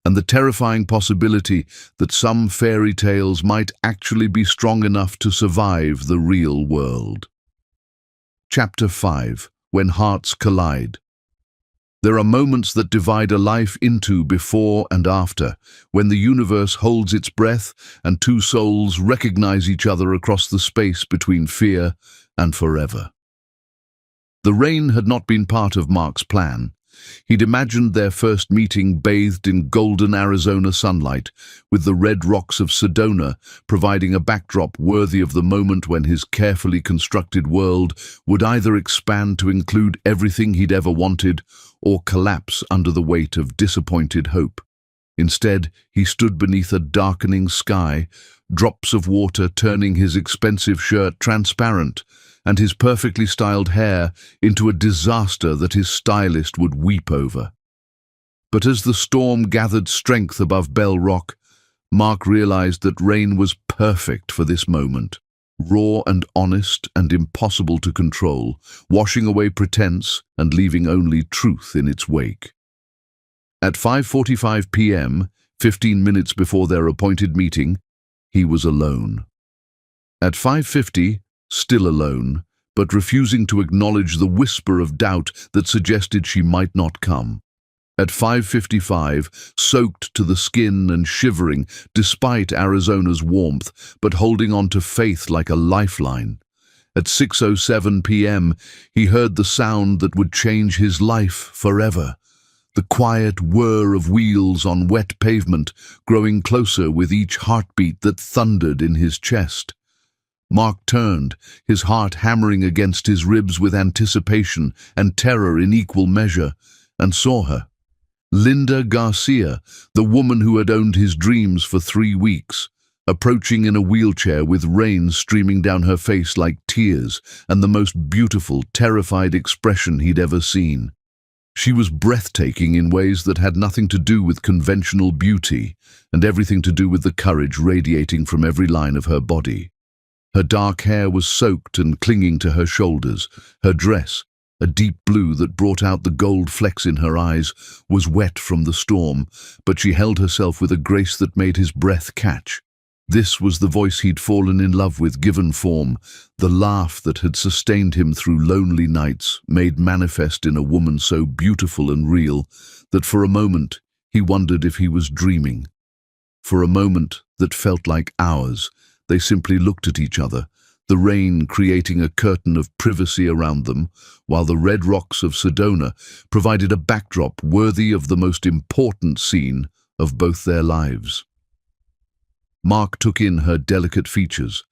and the terrifying possibility that some fairy tales might actually be strong enough to survive the real world. Chapter 5. When Hearts Collide. There are moments that divide a life into before and after, when the universe holds its breath and 2 souls recognize each other across the space between fear and forever. The rain had not been part of Mark's plan. He'd imagined their first meeting bathed in golden Arizona sunlight, with the red rocks of Sedona providing a backdrop worthy of the moment when his carefully constructed world would either expand to include everything he'd ever wanted or collapse under the weight of disappointed hope. Instead, he stood beneath a darkening sky, drops of water turning his expensive shirt transparent, and his perfectly styled hair into a disaster that his stylist would weep over. But as the storm gathered strength above Bell Rock, Mark realized that rain was perfect for this moment, raw and honest and impossible to control, washing away pretense and leaving only truth in its wake. At 5:45 p.m., 15 minutes before their appointed meeting, he was alone. At 5:50, still alone, but refusing to acknowledge the whisper of doubt that suggested she might not come. At 5:55, soaked to the skin and shivering despite Arizona's warmth, but holding on to faith like a lifeline. At 6:07 p.m., he heard the sound that would change his life forever. The quiet whir of wheels on wet pavement, growing closer with each heartbeat that thundered in his chest. Mark turned, his heart hammering against his ribs with anticipation and terror in equal measure, and saw her. Linda Garcia, the woman who had owned his dreams for 3 weeks, approaching in a wheelchair with rain streaming down her face like tears and the most beautiful, terrified expression he'd ever seen. She was breathtaking in ways that had nothing to do with conventional beauty and everything to do with the courage radiating from every line of her body. Her dark hair was soaked and clinging to her shoulders. Her dress, a deep blue that brought out the gold flecks in her eyes, was wet from the storm, but she held herself with a grace that made his breath catch. This was the voice he'd fallen in love with given form, the laugh that had sustained him through lonely nights, made manifest in a woman so beautiful and real that for a moment he wondered if he was dreaming. For a moment that felt like hours, they simply looked at each other, the rain creating a curtain of privacy around them, while the red rocks of Sedona provided a backdrop worthy of the most important scene of both their lives. Mark took in her delicate features,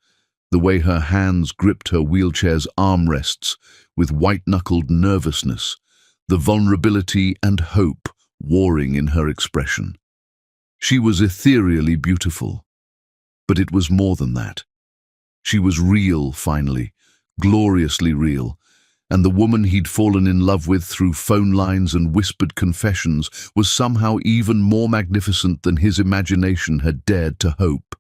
the way her hands gripped her wheelchair's armrests with white-knuckled nervousness, the vulnerability and hope warring in her expression. She was ethereally beautiful, but it was more than that. She was real, finally, gloriously real, and the woman he'd fallen in love with through phone lines and whispered confessions was somehow even more magnificent than his imagination had dared to hope.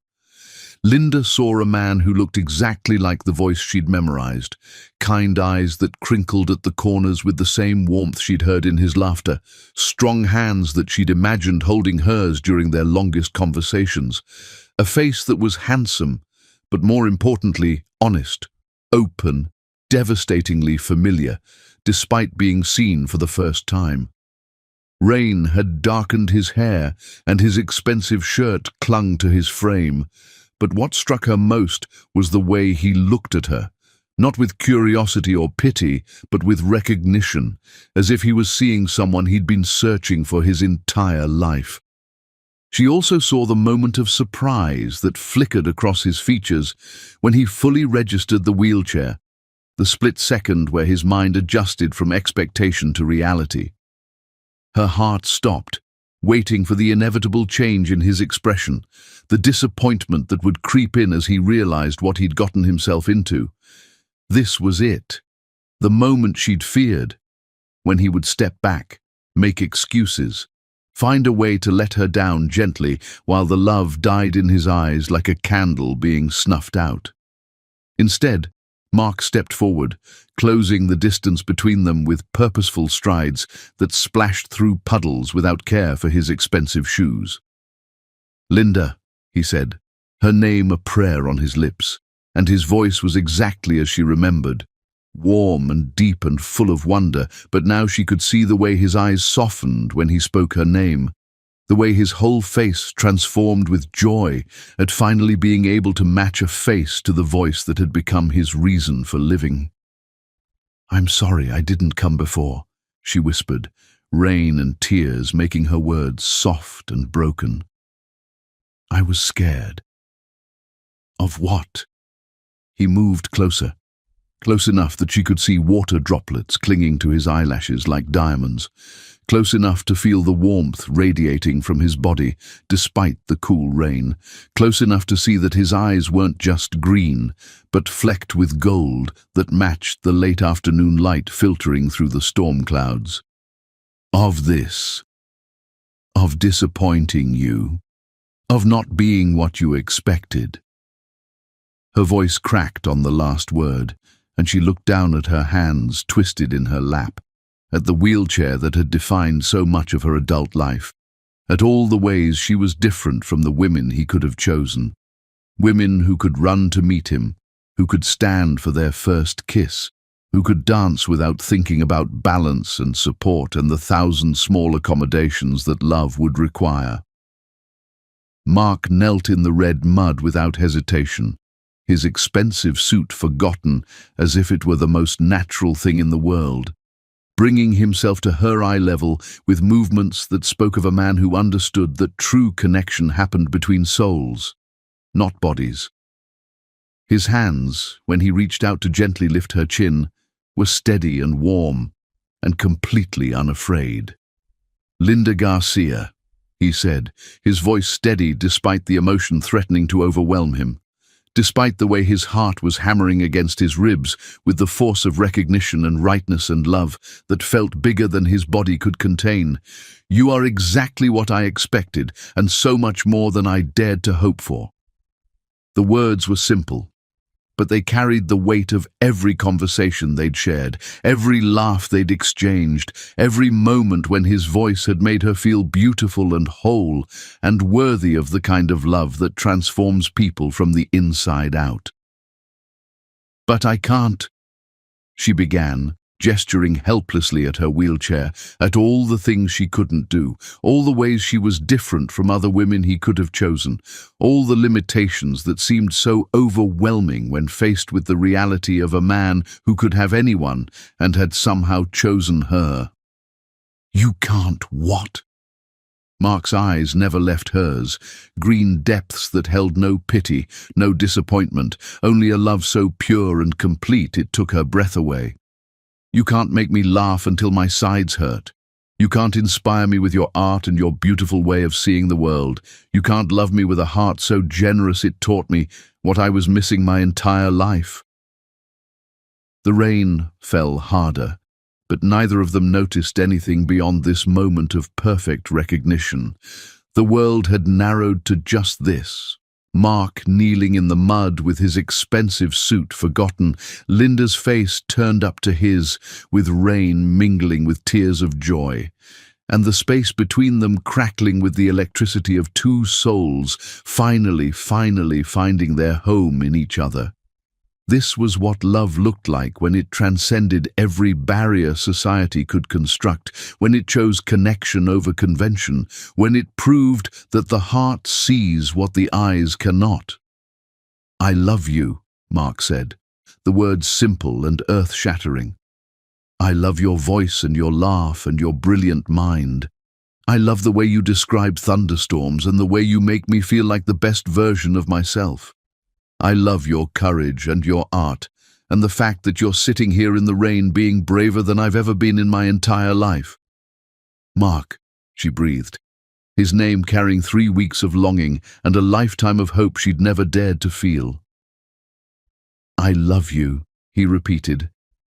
Linda saw a man who looked exactly like the voice she'd memorized, kind eyes that crinkled at the corners with the same warmth she'd heard in his laughter, strong hands that she'd imagined holding hers during their longest conversations, a face that was handsome, but more importantly, honest, open, devastatingly familiar, despite being seen for the first time. Rain had darkened his hair, and his expensive shirt clung to his frame. But what struck her most was the way he looked at her, not with curiosity or pity, but with recognition, as if he was seeing someone he'd been searching for his entire life. She also saw the moment of surprise that flickered across his features when he fully registered the wheelchair, the split second where his mind adjusted from expectation to reality. Her heart stopped, waiting for the inevitable change in his expression, the disappointment that would creep in as he realized what he'd gotten himself into. This was it, the moment she'd feared, when he would step back, make excuses, find a way to let her down gently while the love died in his eyes like a candle being snuffed out. Instead, Mark stepped forward, closing the distance between them with purposeful strides that splashed through puddles without care for his expensive shoes. "Linda," he said, her name a prayer on his lips, and his voice was exactly as she remembered, warm and deep and full of wonder, but now she could see the way his eyes softened when he spoke her name, the way his whole face transformed with joy at finally being able to match a face to the voice that had become his reason for living. "I'm sorry I didn't come before," she whispered, rain and tears making her words soft and broken. "I was scared." "Of what?" He moved closer, close enough that she could see water droplets clinging to his eyelashes like diamonds, close enough to feel the warmth radiating from his body despite the cool rain, close enough to see that his eyes weren't just green, but flecked with gold that matched the late afternoon light filtering through the storm clouds. "Of this. Of disappointing you. Of not being what you expected." Her voice cracked on the last word, and she looked down at her hands twisted in her lap, at the wheelchair that had defined so much of her adult life, at all the ways she was different from the women he could have chosen. Women who could run to meet him, who could stand for their first kiss, who could dance without thinking about balance and support and the 1,000 small accommodations that love would require. Mark knelt in the red mud without hesitation, his expensive suit forgotten as if it were the most natural thing in the world, bringing himself to her eye level with movements that spoke of a man who understood that true connection happened between souls, not bodies. His hands, when he reached out to gently lift her chin, were steady and warm, and completely unafraid. "Linda Garcia," he said, his voice steady despite the emotion threatening to overwhelm him, despite the way his heart was hammering against his ribs with the force of recognition and rightness and love that felt bigger than his body could contain. "You are exactly what I expected, and so much more than I dared to hope for." The words were simple, but they carried the weight of every conversation they'd shared, every laugh they'd exchanged, every moment when his voice had made her feel beautiful and whole and worthy of the kind of love that transforms people from the inside out. "But I can't," she began, gesturing helplessly at her wheelchair, at all the things she couldn't do, all the ways she was different from other women he could have chosen, all the limitations that seemed so overwhelming when faced with the reality of a man who could have anyone and had somehow chosen her. "You can't what?" Mark's eyes never left hers, green depths that held no pity, no disappointment, only a love so pure and complete it took her breath away. "You can't make me laugh until my sides hurt. You can't inspire me with your art and your beautiful way of seeing the world. You can't love me with a heart so generous it taught me what I was missing my entire life." The rain fell harder, but neither of them noticed anything beyond this moment of perfect recognition. The world had narrowed to just this. Mark kneeling in the mud with his expensive suit forgotten, Linda's face turned up to his, with rain mingling with tears of joy, and the space between them crackling with the electricity of two souls finally finding their home in each other. This was what love looked like when it transcended every barrier society could construct, when it chose connection over convention, when it proved that the heart sees what the eyes cannot. "I love you," Mark said, the words simple and earth-shattering. "I love your voice and your laugh and your brilliant mind. I love the way you describe thunderstorms and the way you make me feel like the best version of myself. I love your courage and your art, and the fact that you're sitting here in the rain being braver than I've ever been in my entire life." "Mark," she breathed, his name carrying 3 weeks of longing and a lifetime of hope she'd never dared to feel. "I love you," he repeated,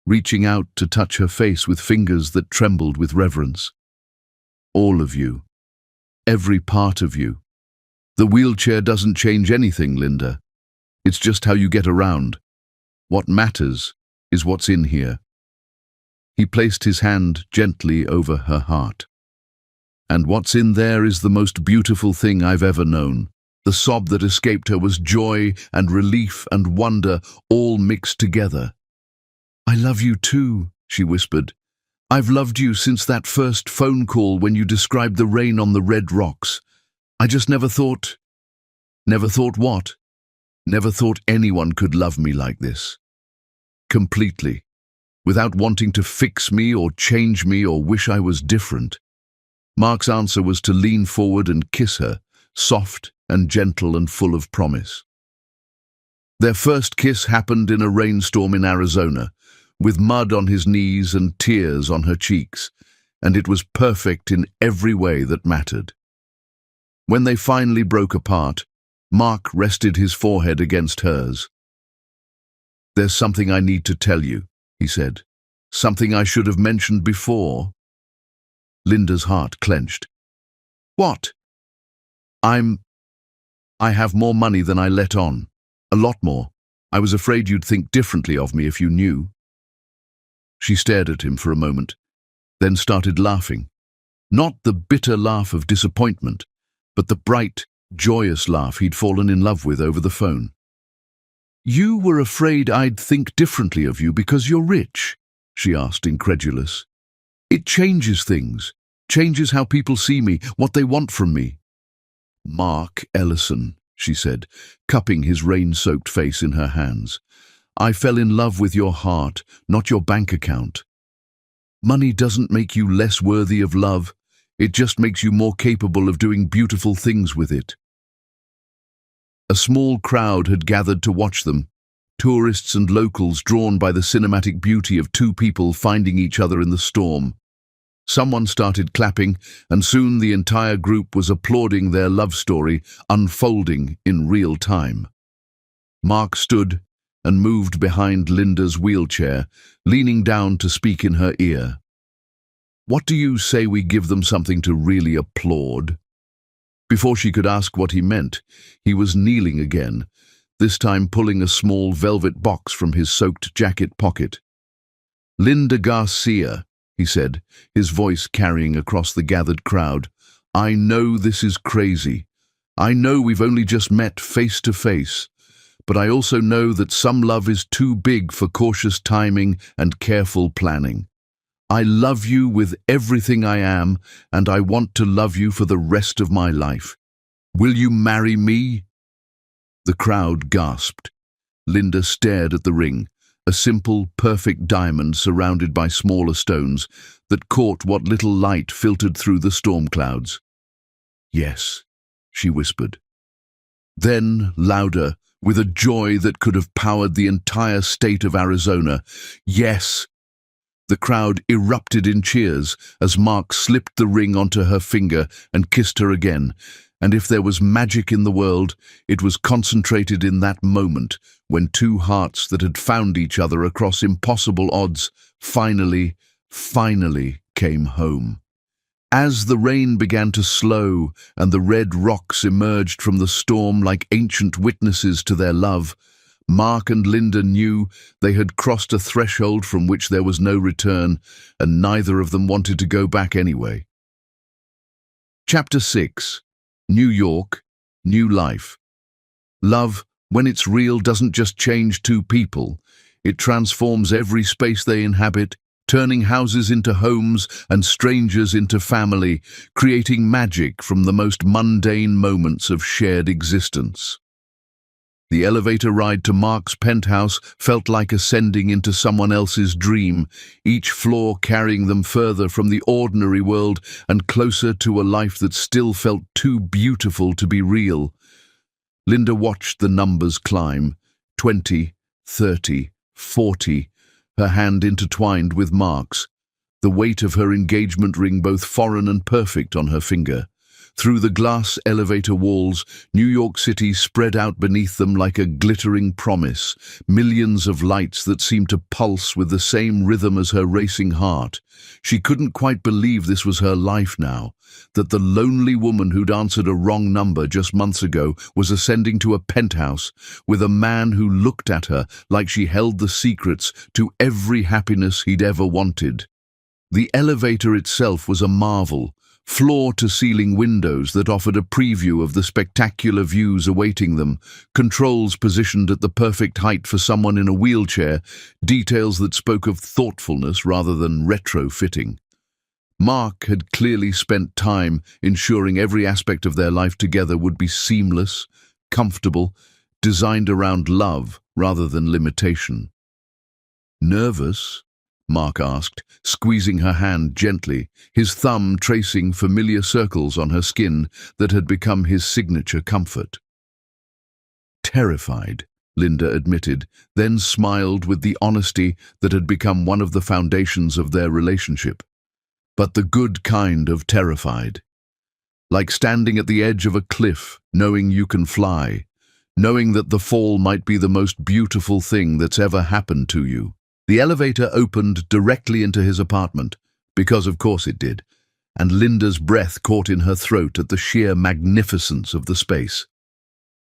reaching out to touch her face with fingers that trembled with reverence. "All of you. Every part of you. The wheelchair doesn't change anything, Linda. It's just how you get around. What matters is what's in here." He placed his hand gently over her heart. "And what's in there is the most beautiful thing I've ever known." The sob that escaped her was joy and relief and wonder all mixed together. "I love you too," she whispered. "I've loved you since that first phone call when you described the rain on the red rocks. I just never thought..." "Never thought what?" "Never thought anyone could love me like this. Completely. Without wanting to fix me or change me or wish I was different." Mark's answer was to lean forward and kiss her, soft and gentle and full of promise. Their first kiss happened in a rainstorm in Arizona, with mud on his knees and tears on her cheeks, and it was perfect in every way that mattered. When they finally broke apart, Mark rested his forehead against hers. "There's something I need to tell you," he said. "Something I should have mentioned before." Linda's heart clenched. "What?" I have more money than I let on. A lot more. I was afraid you'd think differently of me if you knew." She stared at him for a moment, then started laughing. Not the bitter laugh of disappointment, but the bright, joyous laugh he'd fallen in love with over the phone. "You were afraid I'd think differently of you because you're rich?" she asked, incredulous. "It changes things, changes how people see me, what they want from me." "Mark Ellison," she said, cupping his rain-soaked face in her hands. "I fell in love with your heart, not your bank account. Money doesn't make you less worthy of love. It just makes you more capable of doing beautiful things with it." A small crowd had gathered to watch them, tourists and locals drawn by the cinematic beauty of two people finding each other in the storm. Someone started clapping, and soon the entire group was applauding their love story unfolding in real time. Mark stood and moved behind Linda's wheelchair, leaning down to speak in her ear. "What do you say we give them something to really applaud?" Before she could ask what he meant, he was kneeling again, this time pulling a small velvet box from his soaked jacket pocket. "Linda Garcia," he said, his voice carrying across the gathered crowd. "I know this is crazy. I know we've only just met face to face, but I also know that some love is too big for cautious timing and careful planning. I love you with everything I am, and I want to love you for the rest of my life. Will you marry me?" The crowd gasped. Linda stared at the ring, a simple, perfect diamond surrounded by smaller stones that caught what little light filtered through the storm clouds. "Yes," she whispered. Then, louder, with a joy that could have powered the entire state of Arizona, "Yes!" The crowd erupted in cheers as Mark slipped the ring onto her finger and kissed her again. And if there was magic in the world, it was concentrated in that moment when two hearts that had found each other across impossible odds finally came home. As the rain began to slow and the red rocks emerged from the storm like ancient witnesses to their love, Mark and Linda knew they had crossed a threshold from which there was no return, and neither of them wanted to go back anyway. Chapter 6. New York, New Life. Love, when it's real, doesn't just change two people. It transforms every space they inhabit, turning houses into homes and strangers into family, creating magic from the most mundane moments of shared existence. The elevator ride to Mark's penthouse felt like ascending into someone else's dream, each floor carrying them further from the ordinary world and closer to a life that still felt too beautiful to be real. Linda watched the numbers climb, 20, 30, 40, her hand intertwined with Mark's, the weight of her engagement ring both foreign and perfect on her finger. Through the glass elevator walls, New York City spread out beneath them like a glittering promise, millions of lights that seemed to pulse with the same rhythm as her racing heart. She couldn't quite believe this was her life now, that the lonely woman who'd answered a wrong number just months ago was ascending to a penthouse with a man who looked at her like she held the secrets to every happiness he'd ever wanted. The elevator itself was a marvel. Floor-to-ceiling windows that offered a preview of the spectacular views awaiting them, controls positioned at the perfect height for someone in a wheelchair, details that spoke of thoughtfulness rather than retrofitting. Mark had clearly spent time ensuring every aspect of their life together would be seamless, comfortable, designed around love rather than limitation. "Nervous?" Mark asked, squeezing her hand gently, his thumb tracing familiar circles on her skin that had become his signature comfort. "Terrified," Linda admitted, then smiled with the honesty that had become one of the foundations of their relationship. But the good kind of terrified. Like standing at the edge of a cliff, knowing you can fly, knowing that the fall might be the most beautiful thing that's ever happened to you. The elevator opened directly into his apartment, because of course it did, and Linda's breath caught in her throat at the sheer magnificence of the space.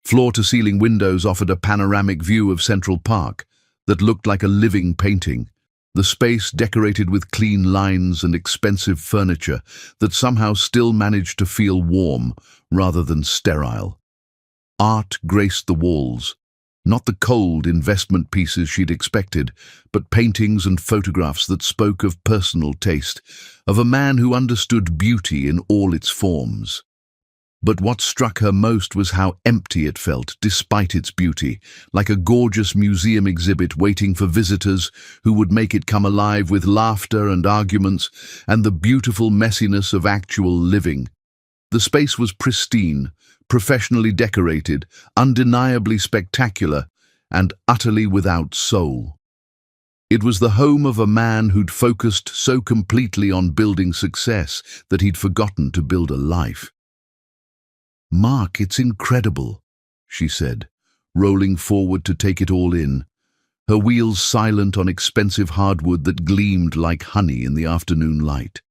Floor-to-ceiling windows offered a panoramic view of Central Park that looked like a living painting, the space decorated with clean lines and expensive furniture that somehow still managed to feel warm rather than sterile. Art graced the walls. Not the cold investment pieces she'd expected, but paintings and photographs that spoke of personal taste, of a man who understood beauty in all its forms. But what struck her most was how empty it felt, despite its beauty, like a gorgeous museum exhibit waiting for visitors who would make it come alive with laughter and arguments and the beautiful messiness of actual living. The space was pristine, professionally decorated, undeniably spectacular, and utterly without soul. It was the home of a man who'd focused so completely on building success that he'd forgotten to build a life. "Mark, it's incredible," she said, rolling forward to take it all in, her wheels silent on expensive hardwood that gleamed like honey in the afternoon light.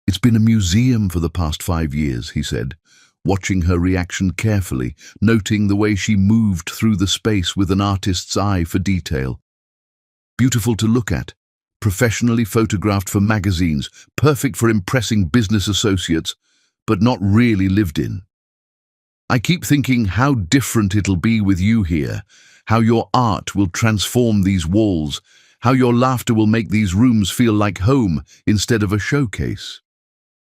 "It's been a museum for the past 5 years," he said, watching her reaction carefully, noting the way she moved through the space with an artist's eye for detail. Beautiful to look at, professionally photographed for magazines, perfect for impressing business associates, but not really lived in. I keep thinking how different it'll be with you here, how your art will transform these walls, how your laughter will make these rooms feel like home instead of a showcase.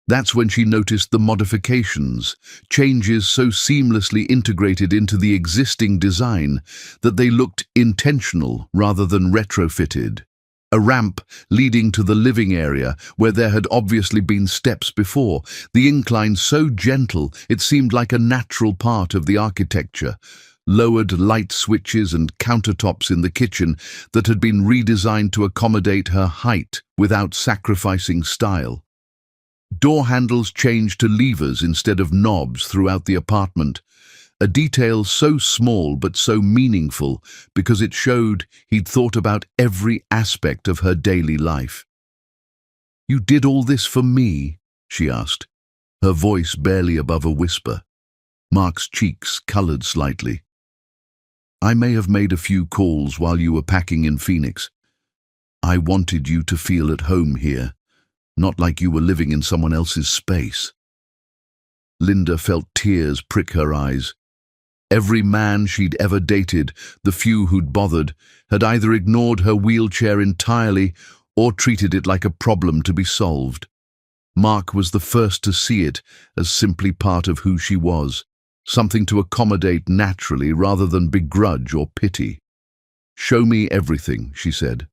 That's when she noticed the modifications, changes so seamlessly integrated into the existing design that they looked intentional rather than retrofitted. A ramp leading to the living area where there had obviously been steps before, the incline so gentle it seemed like a natural part of the architecture. Lowered light switches and countertops in the kitchen that had been redesigned to accommodate her height without sacrificing style. Door handles changed to levers instead of knobs throughout the apartment, a detail so small but so meaningful because it showed he'd thought about every aspect of her daily life. "You did all this for me?" she asked, her voice barely above a whisper. Mark's cheeks colored slightly. "I may have made a few calls while you were packing in Phoenix. I wanted you to feel at home here. Not like you were living in someone else's space." Linda felt tears prick her eyes. Every man she'd ever dated, the few who'd bothered, had either ignored her wheelchair entirely or treated it like a problem to be solved. Mark was the first to see it as simply part of who she was, something to accommodate naturally rather than begrudge or pity. "Show me everything," she said.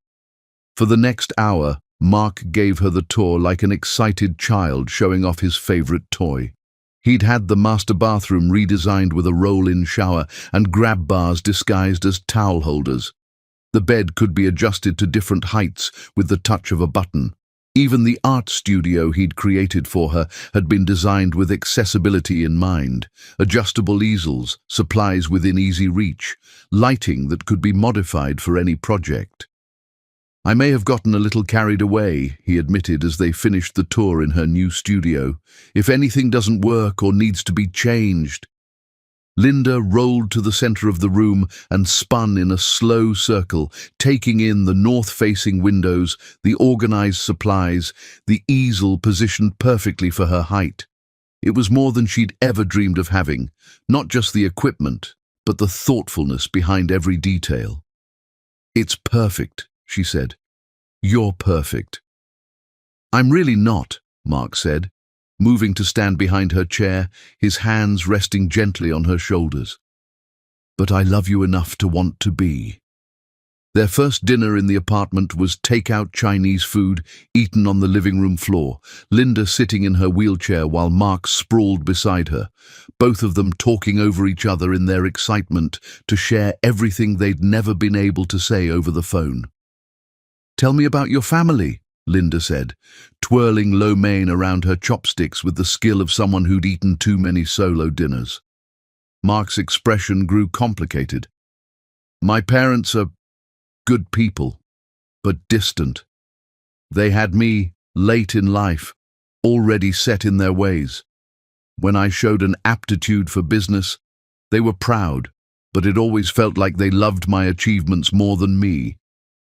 For the next hour, Mark gave her the tour like an excited child showing off his favorite toy. He'd had the master bathroom redesigned with a roll-in shower and grab bars disguised as towel holders. The bed could be adjusted to different heights with the touch of a button. Even the art studio he'd created for her had been designed with accessibility in mind. Adjustable easels, supplies within easy reach, lighting that could be modified for any project. "I may have gotten a little carried away," he admitted as they finished the tour in her new studio. "If anything doesn't work or needs to be changed." Linda rolled to the center of the room and spun in a slow circle, taking in the north-facing windows, the organized supplies, the easel positioned perfectly for her height. It was more than she'd ever dreamed of having, not just the equipment, but the thoughtfulness behind every detail. "It's perfect," she said. "You're perfect." "I'm really not," Mark said, moving to stand behind her chair, his hands resting gently on her shoulders. "But I love you enough to want to be." Their first dinner in the apartment was take-out Chinese food eaten on the living room floor, Linda sitting in her wheelchair while Mark sprawled beside her, both of them talking over each other in their excitement to share everything they'd never been able to say over the phone. "Tell me about your family," Linda said, twirling lo mein around her chopsticks with the skill of someone who'd eaten too many solo dinners. Mark's expression grew complicated. "My parents are good people, but distant. They had me late in life, already set in their ways. When I showed an aptitude for business, they were proud, but it always felt like they loved my achievements more than me.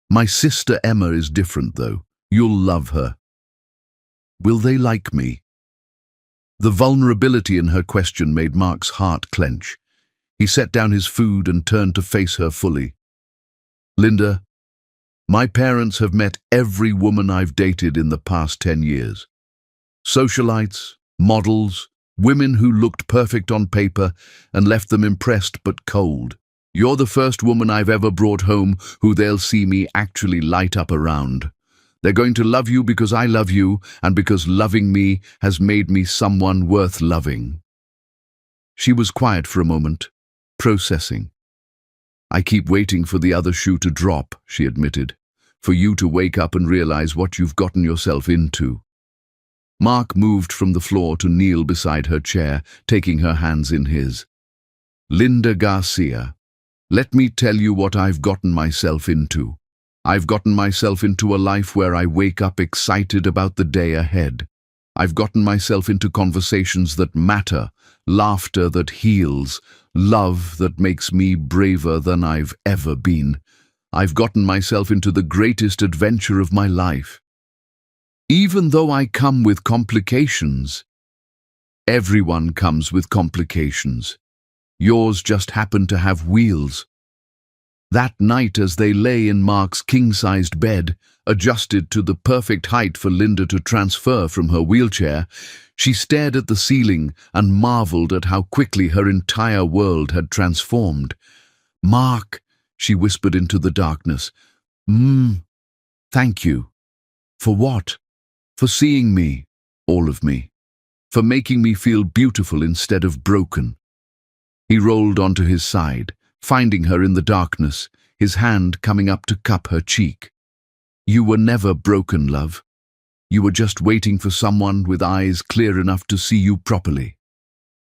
My sister Emma is different, though. You'll love her." "Will they like me?" The vulnerability in her question made Mark's heart clench. He set down his food and turned to face her fully. "Linda, my parents have met every woman I've dated in the past 10 years. Socialites, models, women who looked perfect on paper and left them impressed but cold. You're the first woman I've ever brought home who they'll see me actually light up around. They're going to love you because I love you and because loving me has made me someone worth loving." She was quiet for a moment, processing. "I keep waiting for the other shoe to drop," she admitted, "for you to wake up and realize what you've gotten yourself into." Mark moved from the floor to kneel beside her chair, taking her hands in his. "Linda Garcia, let me tell you what I've gotten myself into. I've gotten myself into a life where I wake up excited about the day ahead. I've gotten myself into conversations that matter, laughter that heals, love that makes me braver than I've ever been. I've gotten myself into the greatest adventure of my life. Even though I come with complications, everyone comes with complications. Yours just happened to have wheels. That night, as they lay in Mark's king-sized bed, adjusted to the perfect height for Linda to transfer from her wheelchair, she stared at the ceiling and marveled at how quickly her entire world had transformed. "Mark," she whispered into the darkness. Thank you." "For what?" "For seeing me, all of me. For making me feel beautiful instead of broken." He rolled onto his side, finding her in the darkness, his hand coming up to cup her cheek. "You were never broken, love. You were just waiting for someone with eyes clear enough to see you properly."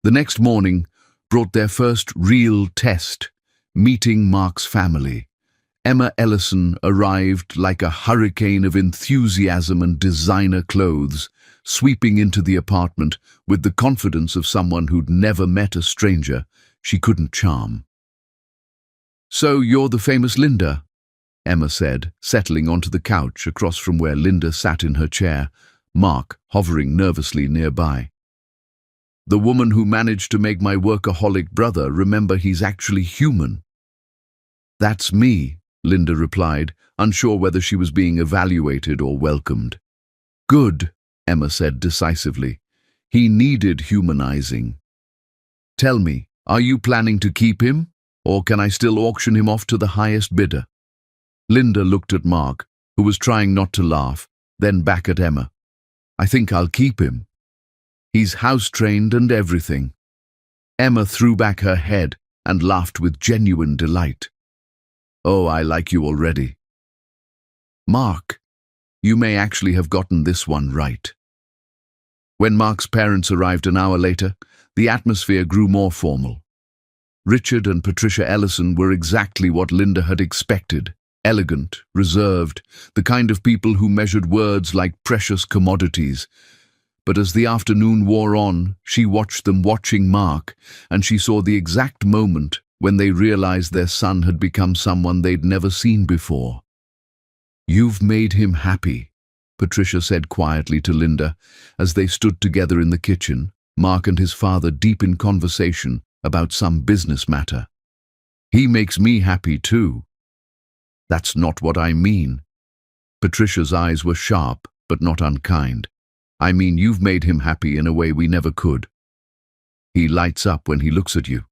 The next morning brought their first real test, meeting Mark's family. Emma Ellison arrived like a hurricane of enthusiasm and designer clothes, sweeping into the apartment with the confidence of someone who'd never met a stranger she couldn't charm. "So you're the famous Linda," Emma said, settling onto the couch across from where Linda sat in her chair, Mark hovering nervously nearby. "The woman who managed to make my workaholic brother remember he's actually human." "That's me," Linda replied, unsure whether she was being evaluated or welcomed. "Good," Emma said decisively. "He needed humanizing. Tell me, are you planning to keep him, or can I still auction him off to the highest bidder?" Linda looked at Mark, who was trying not to laugh, then back at Emma. "I think I'll keep him. He's house-trained and everything." Emma threw back her head and laughed with genuine delight. "Oh, I like you already." "Mark, you may actually have gotten this one right." When Mark's parents arrived an hour later, the atmosphere grew more formal. Richard and Patricia Ellison were exactly what Linda had expected: elegant, reserved, the kind of people who measured words like precious commodities. But as the afternoon wore on, she watched them watching Mark, and she saw the exact moment when they realized their son had become someone they'd never seen before. "You've made him happy," Patricia said quietly to Linda as they stood together in the kitchen, Mark and his father deep in conversation about some business matter. "He makes me happy too." "That's not what I mean." Patricia's eyes were sharp but not unkind. "I mean, you've made him happy in a way we never could. He lights up when he looks at you.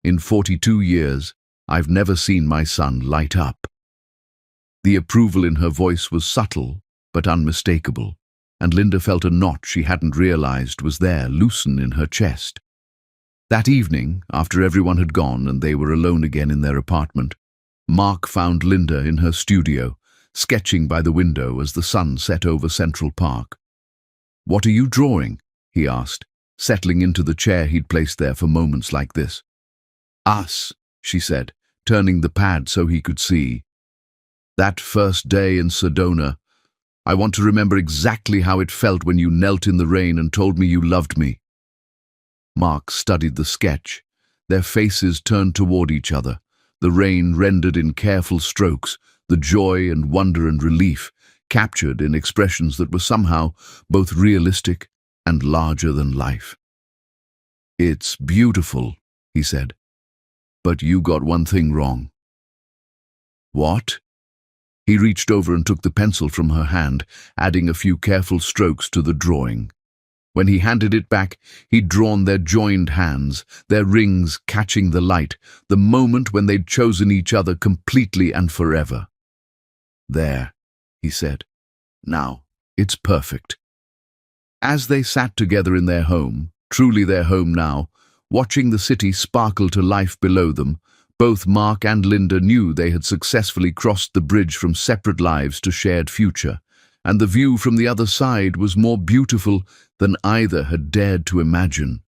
In 42 years, I've never seen my son light up." The approval in her voice was subtle but unmistakable, and Linda felt a knot she hadn't realized was there loosen in her chest. That evening, after everyone had gone and they were alone again in their apartment, Mark found Linda in her studio, sketching by the window as the sun set over Central Park. "What are you drawing?" he asked, settling into the chair he'd placed there for moments like this. "Us," she said, turning the pad so he could see. "That first day in Sedona, I want to remember exactly how it felt when you knelt in the rain and told me you loved me." Mark studied the sketch. Their faces turned toward each other, the rain rendered in careful strokes, the joy and wonder and relief captured in expressions that were somehow both realistic and larger than life. "It's beautiful," he said. "But you got one thing wrong." "What?" He reached over and took the pencil from her hand, adding a few careful strokes to the drawing. When he handed it back, he'd drawn their joined hands, their rings catching the light, the moment when they'd chosen each other completely and forever. "There," he said. "Now, it's perfect." As they sat together in their home, truly their home now, watching the city sparkle to life below them, both Mark and Linda knew they had successfully crossed the bridge from separate lives to shared future, and the view from the other side was more beautiful than either had dared to imagine.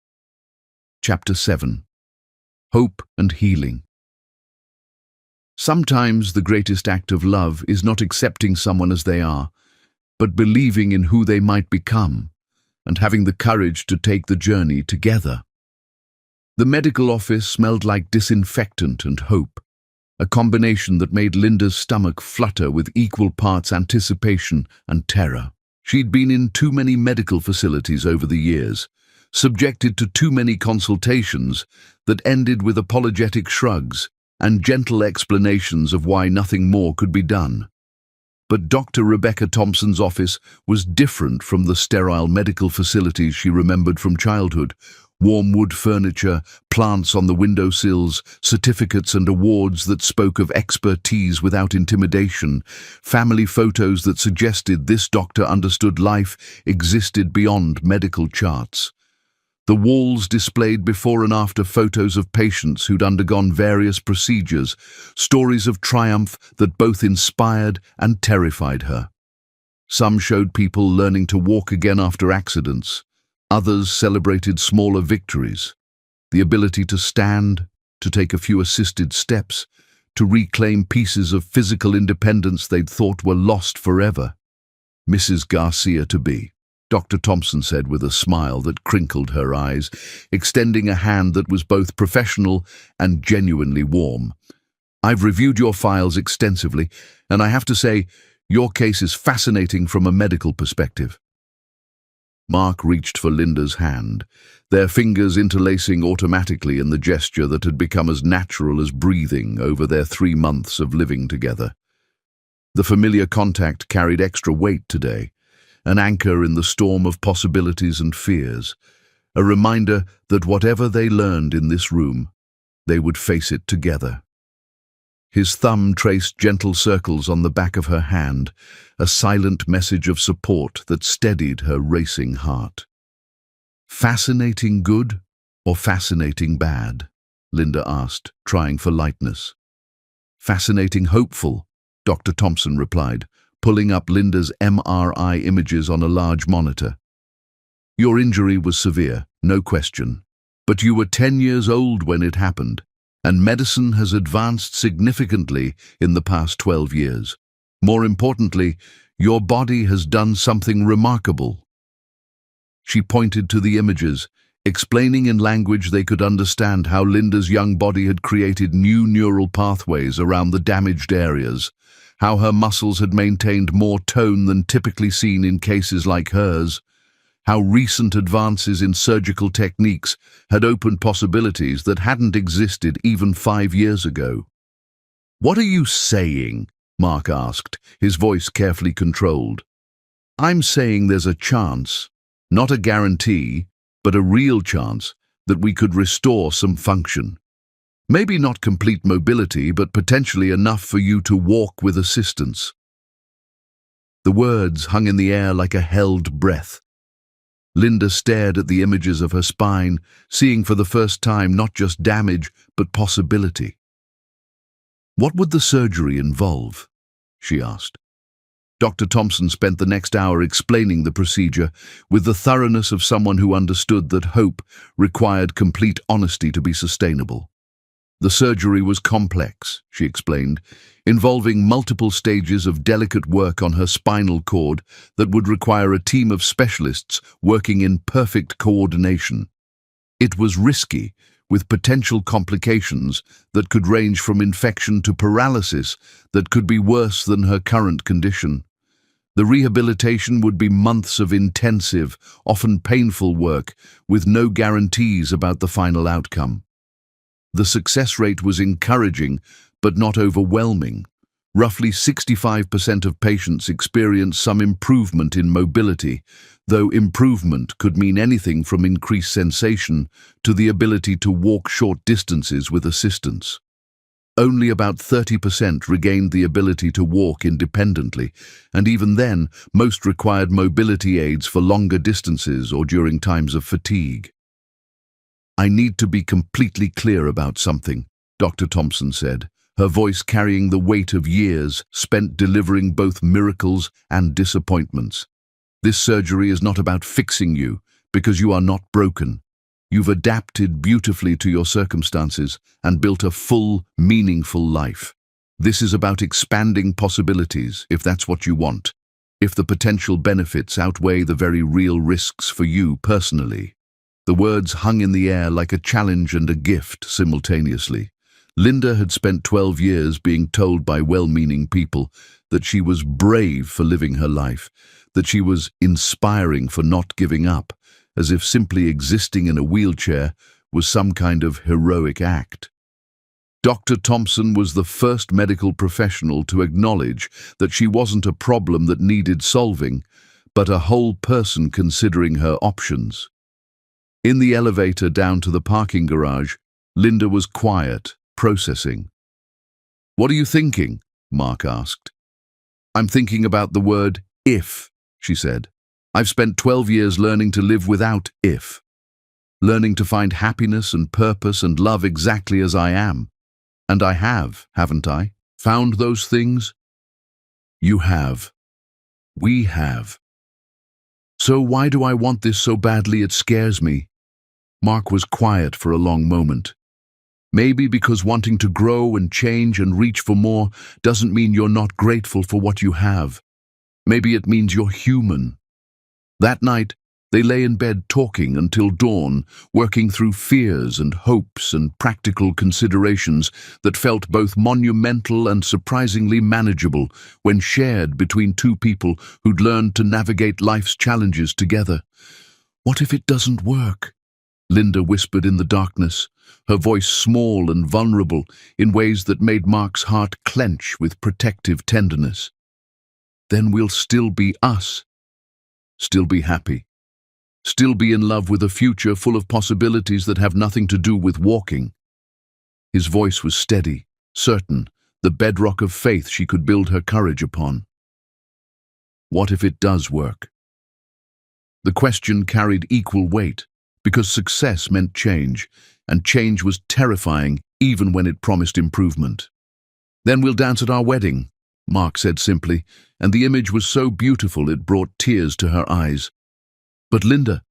Chapter 7. Hope and Healing. Sometimes the greatest act of love is not accepting someone as they are, but believing in who they might become, and having the courage to take the journey together. The medical office smelled like disinfectant and hope, a combination that made Linda's stomach flutter with equal parts anticipation and terror. She'd been in too many medical facilities over the years, subjected to too many consultations that ended with apologetic shrugs and gentle explanations of why nothing more could be done. But Dr. Rebecca Thompson's office was different from the sterile medical facilities she remembered from childhood. Warm wood furniture, plants on the windowsills, certificates and awards that spoke of expertise without intimidation, family photos that suggested this doctor understood life existed beyond medical charts. The walls displayed before and after photos of patients who'd undergone various procedures, stories of triumph that both inspired and terrified her. Some showed people learning to walk again after accidents. Others celebrated smaller victories, the ability to stand, to take a few assisted steps, to reclaim pieces of physical independence they'd thought were lost forever. Mrs. Garcia-to-be, Dr. Thompson said with a smile that crinkled her eyes, extending a hand that was both professional and genuinely warm. I've reviewed your files extensively, and I have to say, your case is fascinating from a medical perspective. Mark reached for Linda's hand, their fingers interlacing automatically in the gesture that had become as natural as breathing over their 3 months of living together. The familiar contact carried extra weight today, an anchor in the storm of possibilities and fears, a reminder that whatever they learned in this room, they would face it together. His thumb traced gentle circles on the back of her hand, a silent message of support that steadied her racing heart. Fascinating good or fascinating bad? Linda asked, trying for lightness. Fascinating hopeful, Dr. Thompson replied, pulling up Linda's MRI images on a large monitor. Your injury was severe, no question, but you were 10 years old when it happened, and medicine has advanced significantly in the past 12 years. More importantly, your body has done something remarkable. She pointed to the images, explaining in language they could understand how Linda's young body had created new neural pathways around the damaged areas, how her muscles had maintained more tone than typically seen in cases like hers, how recent advances in surgical techniques had opened possibilities that hadn't existed even 5 years ago. What are you saying? Mark asked, his voice carefully controlled. I'm saying there's a chance, not a guarantee, but a real chance that we could restore some function. Maybe not complete mobility, but potentially enough for you to walk with assistance. The words hung in the air like a held breath. Linda stared at the images of her spine, seeing for the first time not just damage, but possibility. What would the surgery involve? She asked. Dr. Thompson spent the next hour explaining the procedure with the thoroughness of someone who understood that hope required complete honesty to be sustainable. The surgery was complex, she explained, involving multiple stages of delicate work on her spinal cord that would require a team of specialists working in perfect coordination. It was risky, with potential complications that could range from infection to paralysis that could be worse than her current condition. The rehabilitation would be months of intensive, often painful work, with no guarantees about the final outcome. The success rate was encouraging, but not overwhelming. Roughly 65% of patients experienced some improvement in mobility, though improvement could mean anything from increased sensation to the ability to walk short distances with assistance. Only about 30% regained the ability to walk independently, and even then, most required mobility aids for longer distances or during times of fatigue. I need to be completely clear about something, Dr. Thompson said, her voice carrying the weight of years spent delivering both miracles and disappointments. This surgery is not about fixing you, because you are not broken. You've adapted beautifully to your circumstances and built a full, meaningful life. This is about expanding possibilities, if that's what you want, if the potential benefits outweigh the very real risks for you personally. The words hung in the air like a challenge and a gift simultaneously. Linda had spent 12 years being told by well-meaning people that she was brave for living her life, that she was inspiring for not giving up, as if simply existing in a wheelchair was some kind of heroic act. Dr. Thompson was the first medical professional to acknowledge that she wasn't a problem that needed solving, but a whole person considering her options. In the elevator down to the parking garage, Linda was quiet, processing. "What are you thinking?" Mark asked. "I'm thinking about the word if," she said. "I've spent 12 years learning to live without if. Learning to find happiness and purpose and love exactly as I am. And I have, haven't I? Found those things?" "You have. We have. So why do I want this so badly it scares me?" Mark was quiet for a long moment. "Maybe because wanting to grow and change and reach for more doesn't mean you're not grateful for what you have. Maybe it means you're human." That night, they lay in bed talking until dawn, working through fears and hopes and practical considerations that felt both monumental and surprisingly manageable when shared between two people who'd learned to navigate life's challenges together. "What if it doesn't work?" Linda whispered in the darkness, her voice small and vulnerable in ways that made Mark's heart clench with protective tenderness. "Then we'll still be us. Still be happy. Still be in love with a future full of possibilities that have nothing to do with walking." His voice was steady, certain, the bedrock of faith she could build her courage upon. What if it does work? The question carried equal weight, because success meant change, and change was terrifying even when it promised improvement. "Then we'll dance at our wedding," Mark said simply, and the image was so beautiful it brought tears to her eyes. "But Linda,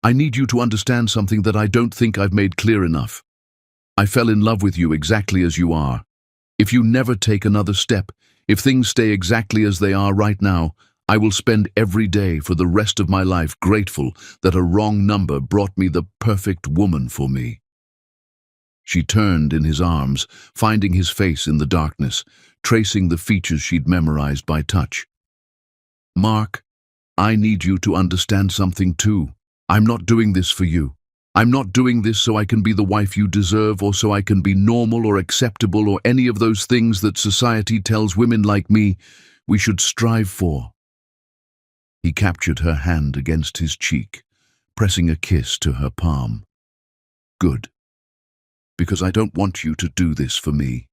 I need you to understand something that I don't think I've made clear enough. I fell in love with you exactly as you are. If you never take another step, if things stay exactly as they are right now, I will spend every day for the rest of my life grateful that a wrong number brought me the perfect woman for me." She turned in his arms, finding his face in the darkness, tracing the features she'd memorized by touch. "Mark, I need you to understand something too. I'm not doing this for you. I'm not doing this so I can be the wife you deserve or so I can be normal or acceptable or any of those things that society tells women like me we should strive for." He captured her hand against his cheek, pressing a kiss to her palm. "Good. Because I don't want you to do this for me.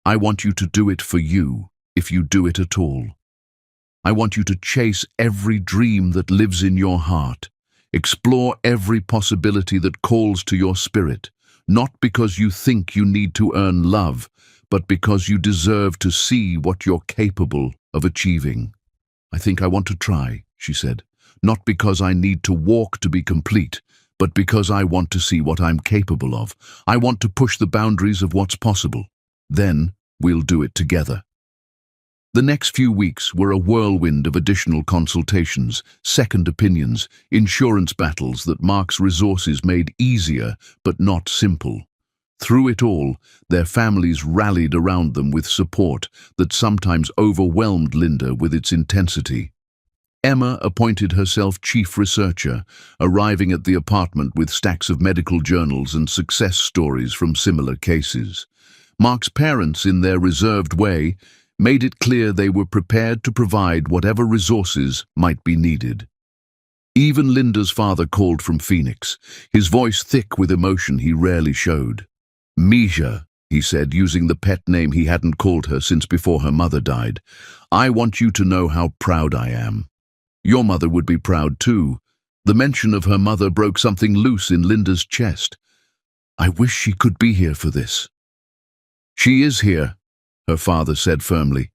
I want you to do it for you, if you do it at all. I want you to chase every dream that lives in your heart, explore every possibility that calls to your spirit, not because you think you need to earn love, but because you deserve to see what you're capable of achieving." "I think I want to try," she said, "not because I need to walk to be complete, but because I want to see what I'm capable of. I want to push the boundaries of what's possible. Then we'll do it together." The next few weeks were a whirlwind of additional consultations, second opinions, insurance battles that Mark's resources made easier but not simple. Through it all, their families rallied around them with support that sometimes overwhelmed Linda with its intensity. Emma appointed herself chief researcher, arriving at the apartment with stacks of medical journals and success stories from similar cases. Mark's parents, in their reserved way, made it clear they were prepared to provide whatever resources might be needed. Even Linda's father called from Phoenix, his voice thick with emotion he rarely showed. "Misha," he said, using the pet name he hadn't called her since before her mother died, "I want you to know how proud I am. Your mother would be proud too." The mention of her mother broke something loose in Linda's chest. "I wish she could be here for this." "She is here," her father said firmly.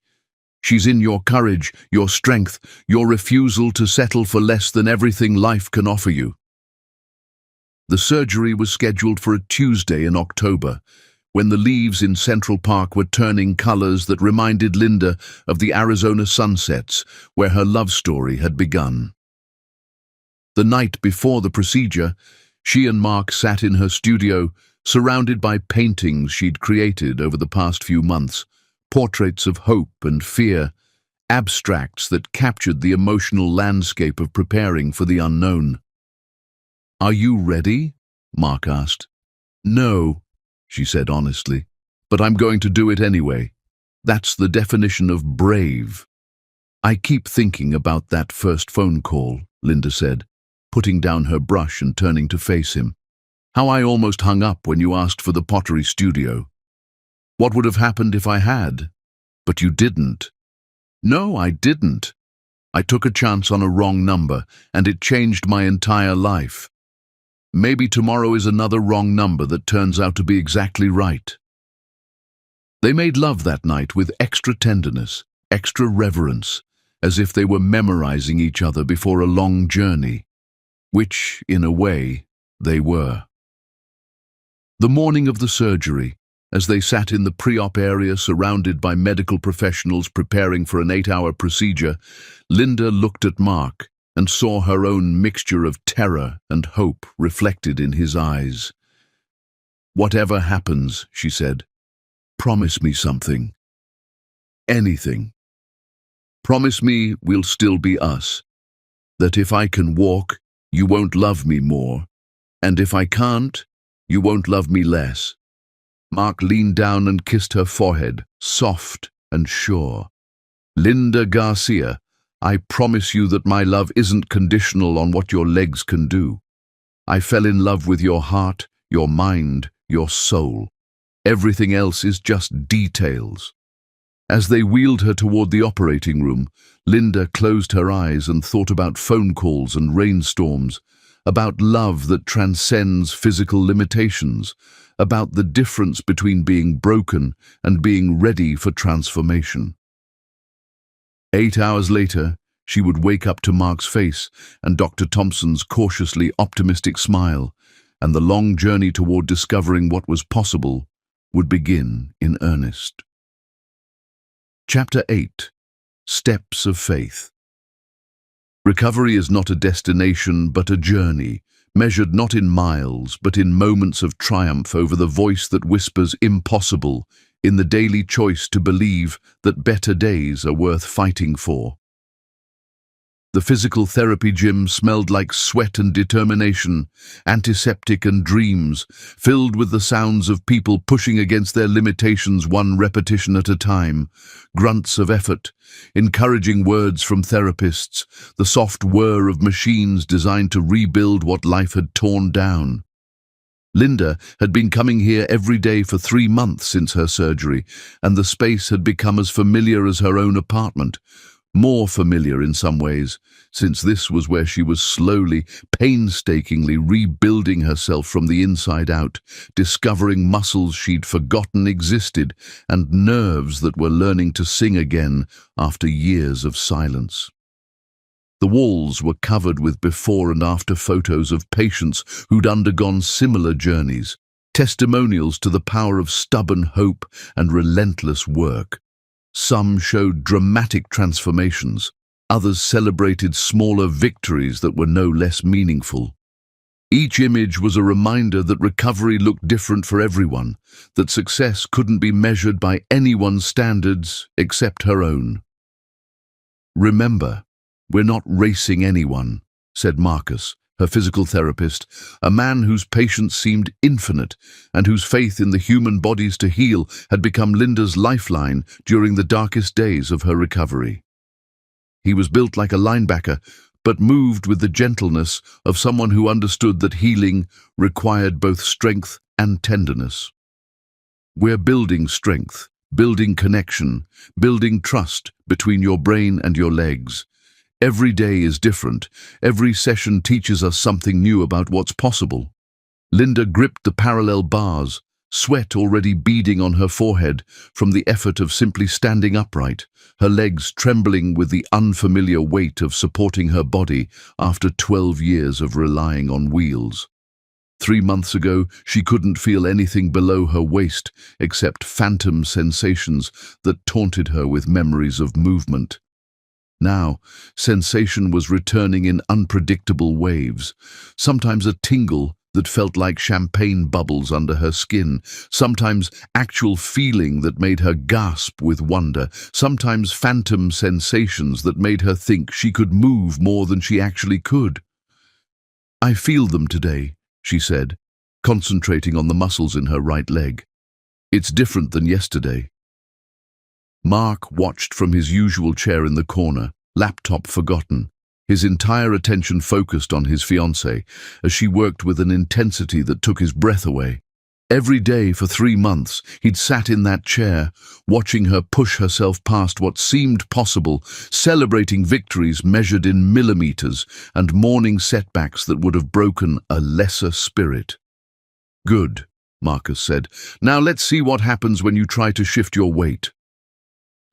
"She's in your courage, your strength, your refusal to settle for less than everything life can offer you." The surgery was scheduled for a Tuesday in October, when the leaves in Central Park were turning colors that reminded Linda of the Arizona sunsets where her love story had begun. The night before the procedure, she and Mark sat in her studio, surrounded by paintings she'd created over the past few months, portraits of hope and fear, abstracts that captured the emotional landscape of preparing for the unknown. "Are you ready?" Mark asked. "No," she said honestly, "but I'm going to do it anyway. That's the definition of brave." "I keep thinking about that first phone call," Linda said, putting down her brush and turning to face him. "How I almost hung up when you asked for the pottery studio. What would have happened if I had? But you didn't." "No, I didn't. I took a chance on a wrong number, and it changed my entire life. Maybe tomorrow is another wrong number that turns out to be exactly right." They made love that night with extra tenderness, extra reverence, as if they were memorizing each other before a long journey, which, in a way, they were. The morning of the surgery, as they sat in the pre-op area surrounded by medical professionals preparing for an 8-hour procedure, Linda looked at Mark and saw her own mixture of terror and hope reflected in his eyes. "Whatever happens," she said, "promise me something. Anything. Promise me we'll still be us. That if I can walk, you won't love me more. And if I can't, you won't love me less." Mark leaned down and kissed her forehead, soft and sure. "Linda Garcia, I promise you that my love isn't conditional on what your legs can do. I fell in love with your heart, your mind, your soul. Everything else is just details." As they wheeled her toward the operating room, Linda closed her eyes and thought about phone calls and rainstorms, about love that transcends physical limitations, about the difference between being broken and being ready for transformation. 8 hours later, she would wake up to Mark's face and Dr. Thompson's cautiously optimistic smile, and the long journey toward discovering what was possible would begin in earnest. Chapter 8. Steps of Faith. Recovery is not a destination but a journey, measured not in miles but in moments of triumph over the voice that whispers impossible, in the daily choice to believe that better days are worth fighting for. The physical therapy gym smelled like sweat and determination, antiseptic and dreams, filled with the sounds of people pushing against their limitations one repetition at a time, grunts of effort, encouraging words from therapists, the soft whir of machines designed to rebuild what life had torn down. Linda had been coming here every day for 3 months since her surgery, and the space had become as familiar as her own apartment. More familiar in some ways, since this was where she was slowly, painstakingly rebuilding herself from the inside out, discovering muscles she'd forgotten existed and nerves that were learning to sing again after years of silence. The walls were covered with before and after photos of patients who'd undergone similar journeys, testimonials to the power of stubborn hope and relentless work. Some showed dramatic transformations, others celebrated smaller victories that were no less meaningful. Each image was a reminder that recovery looked different for everyone, that success couldn't be measured by anyone's standards except her own. "Remember, we're not racing anyone," said Marcus, her physical therapist, a man whose patience seemed infinite and whose faith in the human bodies to heal had become Linda's lifeline during the darkest days of her recovery. He was built like a linebacker, but moved with the gentleness of someone who understood that healing required both strength and tenderness. "We're building strength, building connection, building trust between your brain and your legs. Every day is different. Every session teaches us something new about what's possible." Linda gripped the parallel bars, sweat already beading on her forehead from the effort of simply standing upright, her legs trembling with the unfamiliar weight of supporting her body after 12 years of relying on wheels. 3 months ago, she couldn't feel anything below her waist except phantom sensations that taunted her with memories of movement. Now, sensation was returning in unpredictable waves, sometimes a tingle that felt like champagne bubbles under her skin, sometimes actual feeling that made her gasp with wonder, sometimes phantom sensations that made her think she could move more than she actually could. I feel them today, she said, concentrating on the muscles in her right leg. It's different than yesterday. Mark watched from his usual chair in the corner, laptop forgotten, his entire attention focused on his fiancée as she worked with an intensity that took his breath away. Every day for 3 months, he'd sat in that chair, watching her push herself past what seemed possible, celebrating victories measured in millimeters and mourning setbacks that would have broken a lesser spirit. Good, Marcus said. Now let's see what happens when you try to shift your weight.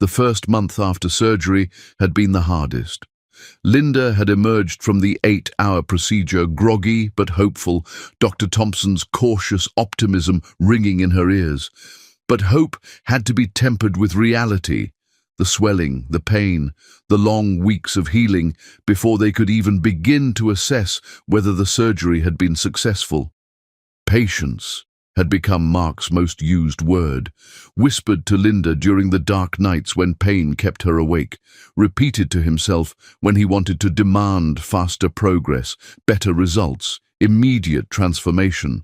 The first month after surgery had been the hardest. Linda had emerged from the 8-hour procedure groggy but hopeful, Dr. Thompson's cautious optimism ringing in her ears. But hope had to be tempered with reality, the swelling, the pain, the long weeks of healing before they could even begin to assess whether the surgery had been successful. Patience had become Mark's most used word, whispered to Linda during the dark nights when pain kept her awake, repeated to himself when he wanted to demand faster progress, better results, immediate transformation.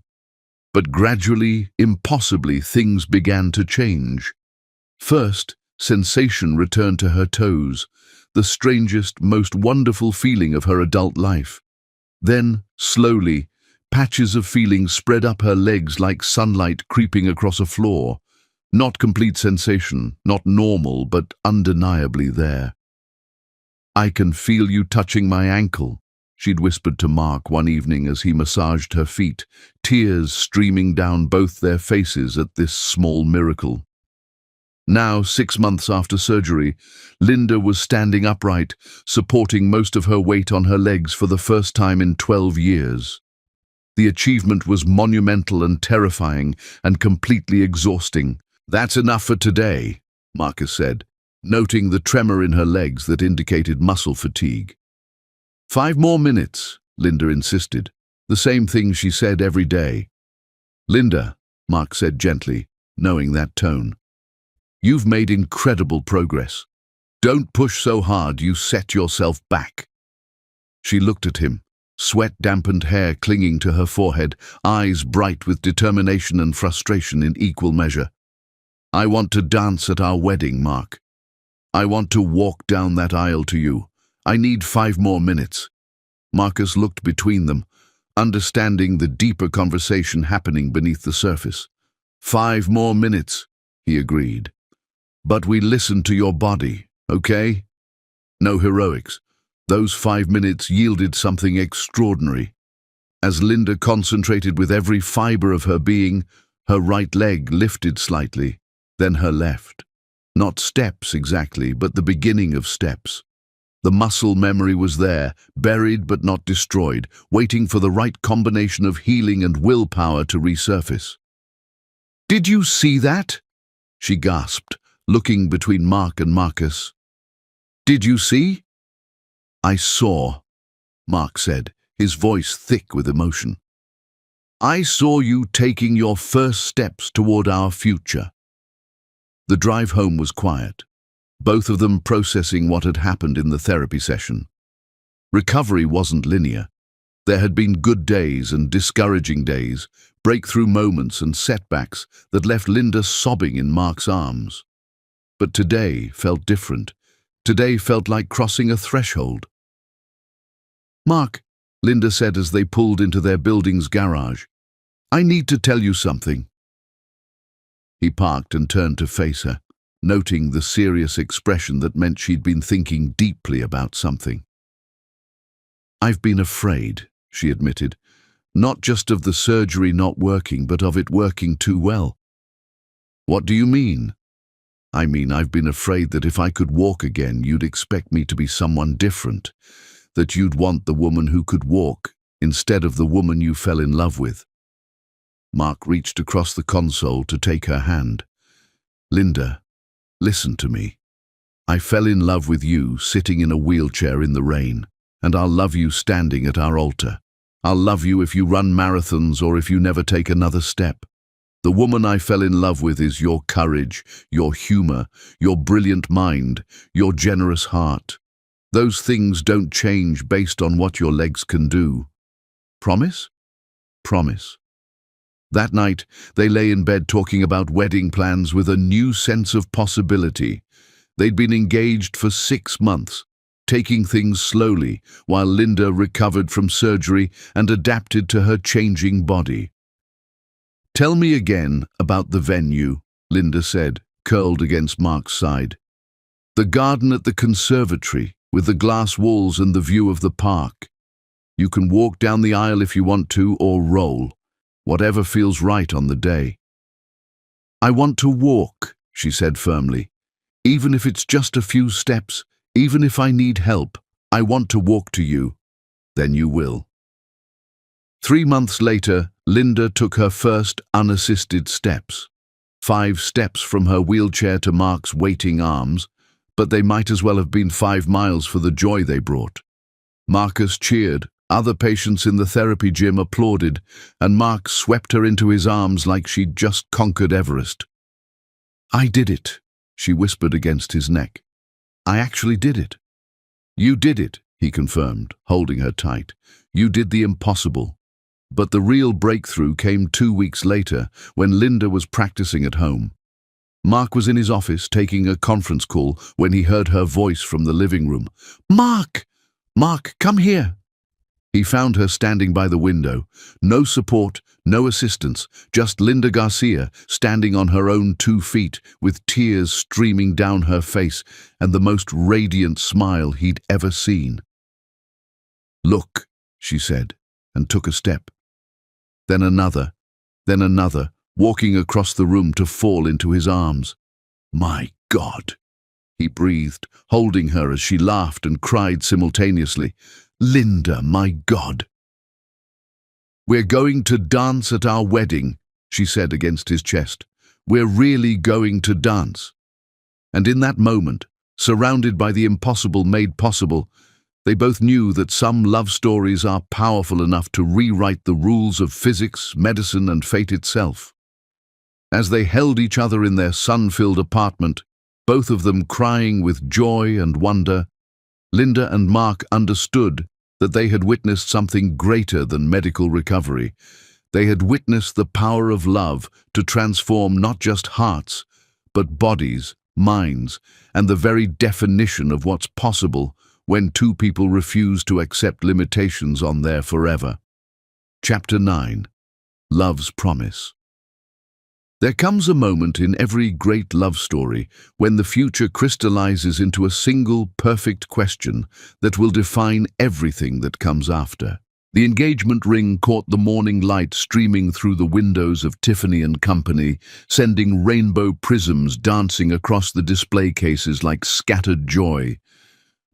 But gradually, impossibly, things began to change. First, sensation returned to her toes, the strangest, most wonderful feeling of her adult life. Then, slowly, patches of feeling spread up her legs like sunlight creeping across a floor. Not complete sensation, not normal, but undeniably there. I can feel you touching my ankle, she'd whispered to Mark one evening as he massaged her feet, tears streaming down both their faces at this small miracle. Now, 6 months after surgery, Linda was standing upright, supporting most of her weight on her legs for the first time in 12 years. The achievement was monumental and terrifying and completely exhausting. That's enough for today, Marcus said, noting the tremor in her legs that indicated muscle fatigue. 5 more minutes, Linda insisted, the same thing she said every day. Linda, Mark said gently, knowing that tone. You've made incredible progress. Don't push so hard you set yourself back. She looked at him, sweat-dampened hair clinging to her forehead, eyes bright with determination and frustration in equal measure. I want to dance at our wedding, Mark. I want to walk down that aisle to you. I need 5 more minutes. Marcus looked between them, understanding the deeper conversation happening beneath the surface. 5 more minutes, he agreed. But we listen to your body, okay? No heroics. Those 5 minutes yielded something extraordinary. As Linda concentrated with every fiber of her being, her right leg lifted slightly, then her left. Not steps exactly, but the beginning of steps. The muscle memory was there, buried but not destroyed, waiting for the right combination of healing and willpower to resurface. Did you see that? She gasped, looking between Mark and Marcus. Did you see? I saw, Mark said, his voice thick with emotion. I saw you taking your first steps toward our future. The drive home was quiet, both of them processing what had happened in the therapy session. Recovery wasn't linear. There had been good days and discouraging days, breakthrough moments and setbacks that left Linda sobbing in Mark's arms. But today felt different. Today felt like crossing a threshold. Mark, Linda said as they pulled into their building's garage, I need to tell you something. He parked and turned to face her, noting the serious expression that meant she'd been thinking deeply about something. I've been afraid, she admitted, not just of the surgery not working, but of it working too well. What do you mean? I mean, I've been afraid that if I could walk again, you'd expect me to be someone different, that you'd want the woman who could walk instead of the woman you fell in love with. Mark reached across the console to take her hand. Linda, listen to me. I fell in love with you sitting in a wheelchair in the rain, and I'll love you standing at our altar. I'll love you if you run marathons or if you never take another step. The woman I fell in love with is your courage, your humor, your brilliant mind, your generous heart. Those things don't change based on what your legs can do. Promise? Promise. That night, they lay in bed talking about wedding plans with a new sense of possibility. They'd been engaged for 6 months, taking things slowly while Linda recovered from surgery and adapted to her changing body. "Tell me again about the venue," Linda said, curled against Mark's side. "The garden at the conservatory, with the glass walls and the view of the park. You can walk down the aisle if you want to, or roll. Whatever feels right on the day." "I want to walk," she said firmly. "Even if it's just a few steps, even if I need help, I want to walk to you." "Then you will." 3 months later, Linda took her first unassisted steps. 5 steps from her wheelchair to Mark's waiting arms, but they might as well have been 5 miles for the joy they brought. Marcus cheered, other patients in the therapy gym applauded, and Mark swept her into his arms like she'd just conquered Everest. "I did it," she whispered against his neck. "I actually did it." "You did it," he confirmed, holding her tight. "You did the impossible." But the real breakthrough came 2 weeks later, when Linda was practicing at home. Mark was in his office taking a conference call when he heard her voice from the living room. "Mark! Mark, come here!" He found her standing by the window. No support, no assistance, just Linda Garcia standing on her own 2 feet, with tears streaming down her face and the most radiant smile he'd ever seen. "Look," she said, and took a step. Then another, walking across the room to fall into his arms. "My God," he breathed, holding her as she laughed and cried simultaneously. "Linda, my God." "We're going to dance at our wedding," she said against his chest. "We're really going to dance." And in that moment, surrounded by the impossible made possible, they both knew that some love stories are powerful enough to rewrite the rules of physics, medicine, and fate itself. As they held each other in their sun-filled apartment, both of them crying with joy and wonder, Linda and Mark understood that they had witnessed something greater than medical recovery. They had witnessed the power of love to transform not just hearts, but bodies, minds, and the very definition of what's possible when 2 people refuse to accept limitations on their forever. Chapter 9. Love's Promise. There comes a moment in every great love story when the future crystallizes into a single perfect question that will define everything that comes after. The engagement ring caught the morning light streaming through the windows of Tiffany & Company, sending rainbow prisms dancing across the display cases like scattered joy.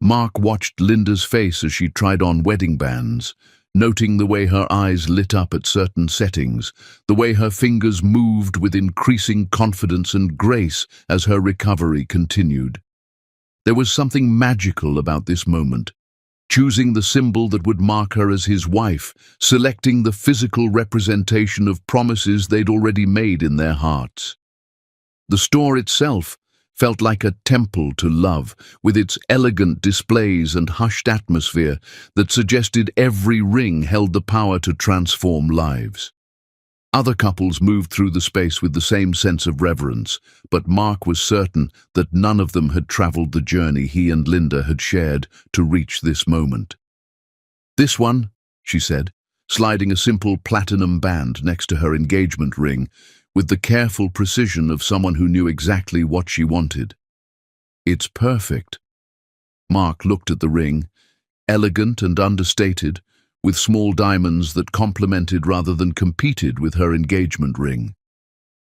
Mark watched Linda's face as she tried on wedding bands, noting the way her eyes lit up at certain settings, the way her fingers moved with increasing confidence and grace as her recovery continued. There was something magical about this moment, choosing the symbol that would mark her as his wife, selecting the physical representation of promises they'd already made in their hearts. The store itself felt like a temple to love, with its elegant displays and hushed atmosphere that suggested every ring held the power to transform lives. Other couples moved through the space with the same sense of reverence, but Mark was certain that none of them had traveled the journey he and Linda had shared to reach this moment. "This one," she said, sliding a simple platinum band next to her engagement ring, with the careful precision of someone who knew exactly what she wanted. "It's perfect." Mark looked at the ring, elegant and understated, with small diamonds that complemented rather than competed with her engagement ring.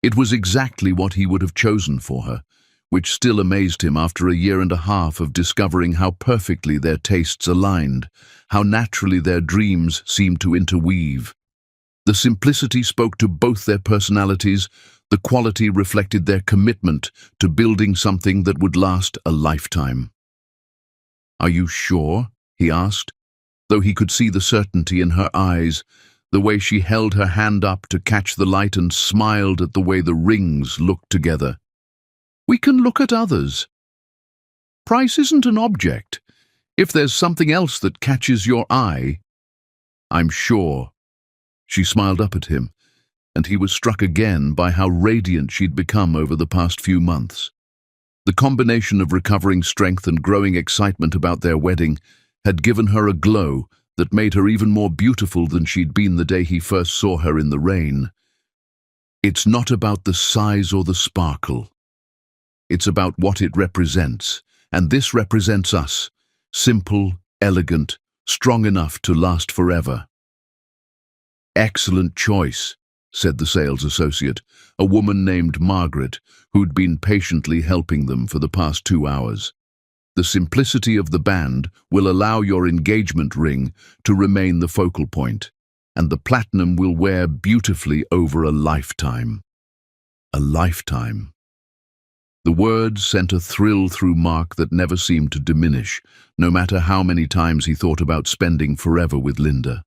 It was exactly what he would have chosen for her, which still amazed him after a 1.5 years of discovering how perfectly their tastes aligned, how naturally their dreams seemed to interweave. The simplicity spoke to both their personalities, the quality reflected their commitment to building something that would last a lifetime. "Are you sure?" he asked, though he could see the certainty in her eyes, the way she held her hand up to catch the light and smiled at the way the rings looked together. "We can look at others. Price isn't an object. If there's something else that catches your eye—" "I'm sure," She smiled up at him, and he was struck again by how radiant she'd become over the past few months. The combination of recovering strength and growing excitement about their wedding had given her a glow that made her even more beautiful than she'd been the day he first saw her in the rain. It's not about the size or the sparkle. It's about what it represents, and this represents us, simple, elegant, strong enough to last forever. Excellent choice, said the sales associate, a woman named Margaret, who'd been patiently helping them for the past 2 hours. The simplicity of the band will allow your engagement ring to remain the focal point, and the platinum will wear beautifully over a lifetime. A lifetime. The words sent a thrill through Mark that never seemed to diminish, no matter how many times he thought about spending forever with Linda.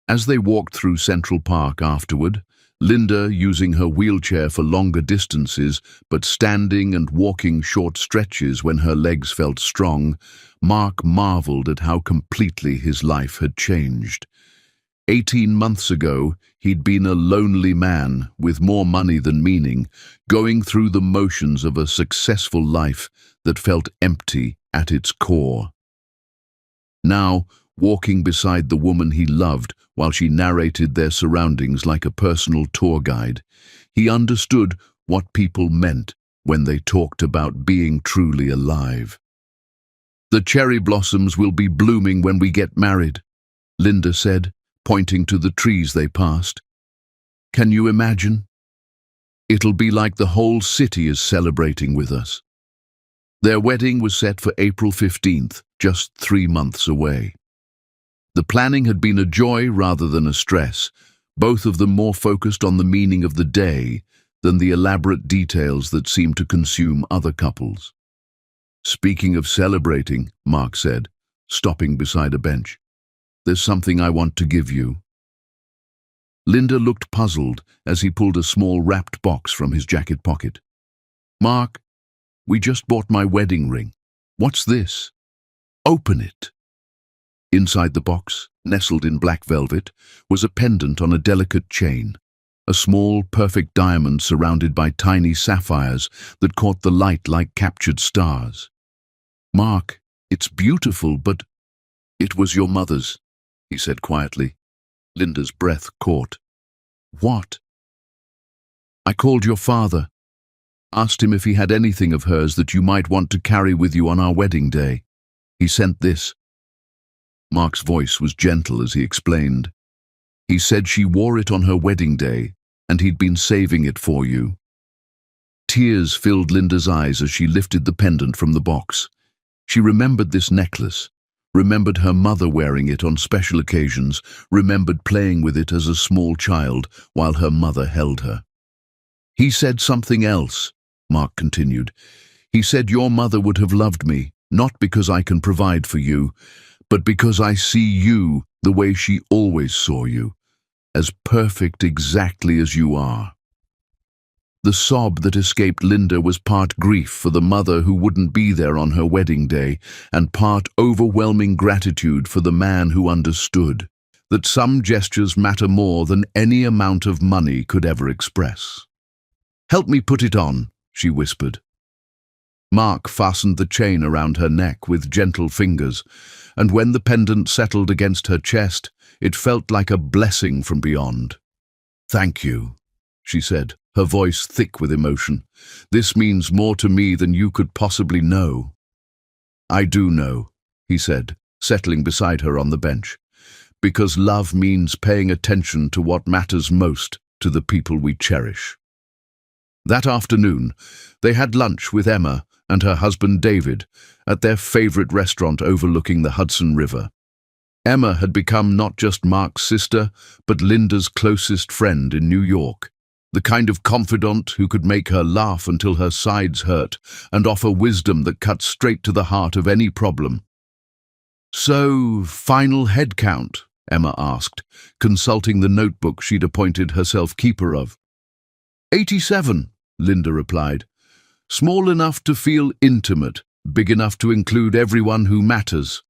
As they walked through Central Park afterward, Linda using her wheelchair for longer distances, but standing and walking short stretches when her legs felt strong, Mark marveled at how completely his life had changed. 18 months ago, he'd been a lonely man with more money than meaning, going through the motions of a successful life that felt empty at its core. Now, walking beside the woman he loved while she narrated their surroundings like a personal tour guide, he understood what people meant when they talked about being truly alive. "The cherry blossoms will be blooming when we get married," Linda said, pointing to the trees they passed. "Can you imagine? It'll be like the whole city is celebrating with us." Their wedding was set for April 15th, just 3 months away. The planning had been a joy rather than a stress, both of them more focused on the meaning of the day than the elaborate details that seemed to consume other couples. "Speaking of celebrating," Mark said, stopping beside a bench, "there's something I want to give you." Linda looked puzzled as he pulled a small wrapped box from his jacket pocket. "Mark, we just bought my wedding ring. What's this?" "Open it." Inside the box, nestled in black velvet, was a pendant on a delicate chain, a small, perfect diamond surrounded by tiny sapphires that caught the light like captured stars. "Mark, it's beautiful, but it was your mother's," he said quietly. Linda's breath caught. "What?" "I called your father, asked him if he had anything of hers that you might want to carry with you on our wedding day. He sent this." Mark's voice was gentle as he explained. "He said she wore it on her wedding day, and he'd been saving it for you." Tears filled Linda's eyes as she lifted the pendant from the box. She remembered this necklace, remembered her mother wearing it on special occasions, remembered playing with it as a small child while her mother held her. "He said something else," Mark continued. "He said your mother would have loved me, not because I can provide for you, but because I see you the way she always saw you, as perfect exactly as you are." The sob that escaped Linda was part grief for the mother who wouldn't be there on her wedding day, and part overwhelming gratitude for the man who understood that some gestures matter more than any amount of money could ever express. "Help me put it on," she whispered. Mark fastened the chain around her neck with gentle fingers, and when the pendant settled against her chest, it felt like a blessing from beyond. "Thank you," she said, her voice thick with emotion. "This means more to me than you could possibly know." "I do know," he said, settling beside her on the bench, "because love means paying attention to what matters most to the people we cherish." That afternoon, they had lunch with Emma and her husband David at their favorite restaurant overlooking the Hudson River. Emma had become not just Mark's sister, but Linda's closest friend in New York, the kind of confidant who could make her laugh until her sides hurt and offer wisdom that cut straight to the heart of any problem. "So, final head count?" Emma asked, consulting the notebook she'd appointed herself keeper of. 87, Linda replied. "Small enough to feel intimate, big enough to include everyone who matters."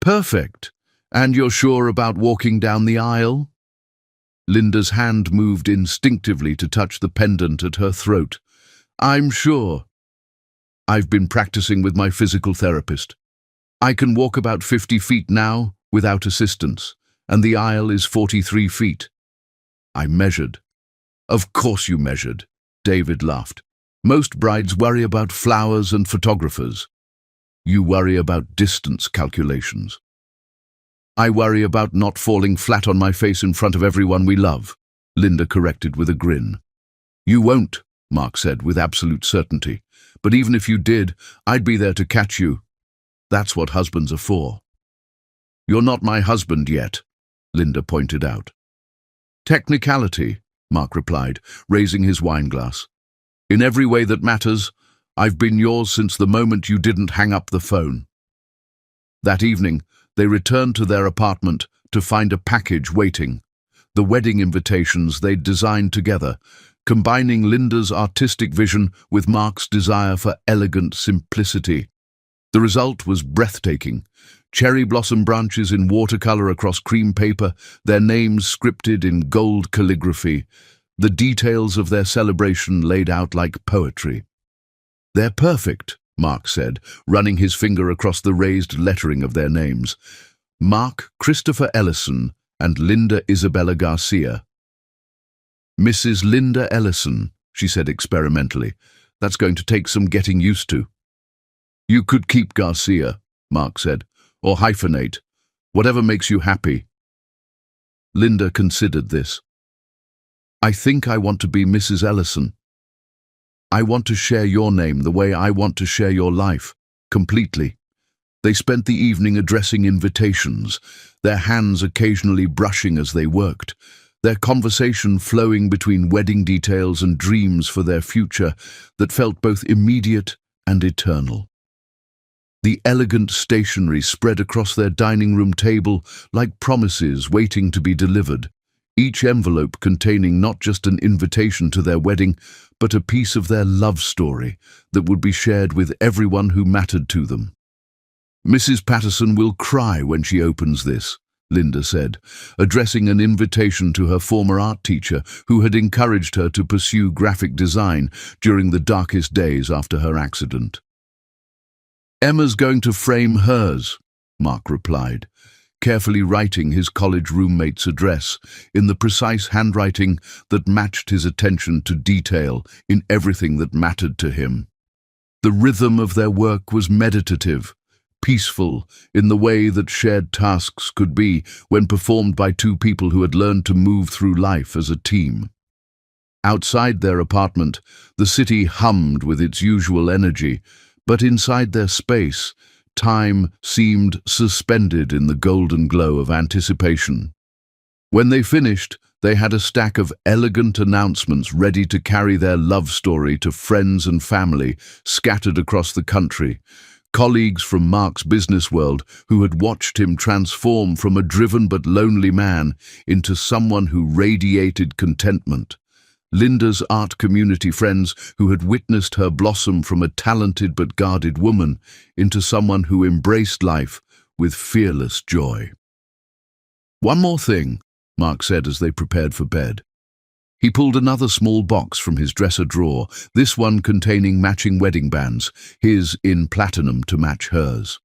"Perfect," And you're sure about walking down the aisle? Linda's hand moved instinctively to touch the pendant at her throat. I'm sure. I've been practicing with my physical therapist. I can walk about 50 feet now without assistance, and the aisle is 43 feet. I measured. Of course you measured, David laughed. Most brides worry about flowers and photographers. You worry about distance calculations. I worry about not falling flat on my face in front of everyone we love, Linda corrected with a grin. You won't, Mark said with absolute certainty. But even if you did, I'd be there to catch you. That's what husbands are for. You're not my husband yet, Linda pointed out. Technicality, Mark replied, raising his wineglass. In every way that matters, I've been yours since the moment you didn't hang up the phone. That evening, they returned to their apartment to find a package waiting, the wedding invitations they'd designed together, combining Linda's artistic vision with Mark's desire for elegant simplicity. The result was breathtaking. Cherry blossom branches in watercolor across cream paper, their names scripted in gold calligraphy, the details of their celebration laid out like poetry. They're perfect, Mark said, running his finger across the raised lettering of their names. Mark Christopher Ellison and Linda Isabella Garcia. Mrs. Linda Ellison, she said experimentally. That's going to take some getting used to. You could keep Garcia, Mark said, or hyphenate, whatever makes you happy. Linda considered this. I think I want to be Mrs. Ellison. I want to share your name the way I want to share your life, completely. They spent the evening addressing invitations, their hands occasionally brushing as they worked, their conversation flowing between wedding details and dreams for their future that felt both immediate and eternal. The elegant stationery spread across their dining room table like promises waiting to be delivered, each envelope containing not just an invitation to their wedding, but a piece of their love story that would be shared with everyone who mattered to them. Mrs. Patterson will cry when she opens this, Linda said, addressing an invitation to her former art teacher who had encouraged her to pursue graphic design during the darkest days after her accident. Emma's going to frame hers, Mark replied, carefully writing his college roommate's address in the precise handwriting that matched his attention to detail in everything that mattered to him. The rhythm of their work was meditative, peaceful in the way that shared tasks could be when performed by two people who had learned to move through life as a team. Outside their apartment, the city hummed with its usual energy, but inside their space, time seemed suspended in the golden glow of anticipation. When they finished, they had a stack of elegant announcements ready to carry their love story to friends and family scattered across the country, colleagues from Mark's business world who had watched him transform from a driven but lonely man into someone who radiated contentment, Linda's art community friends who had witnessed her blossom from a talented but guarded woman into someone who embraced life with fearless joy. One more thing, Mark said as they prepared for bed. He pulled another small box from his dresser drawer, this one containing matching wedding bands, his in platinum to match hers.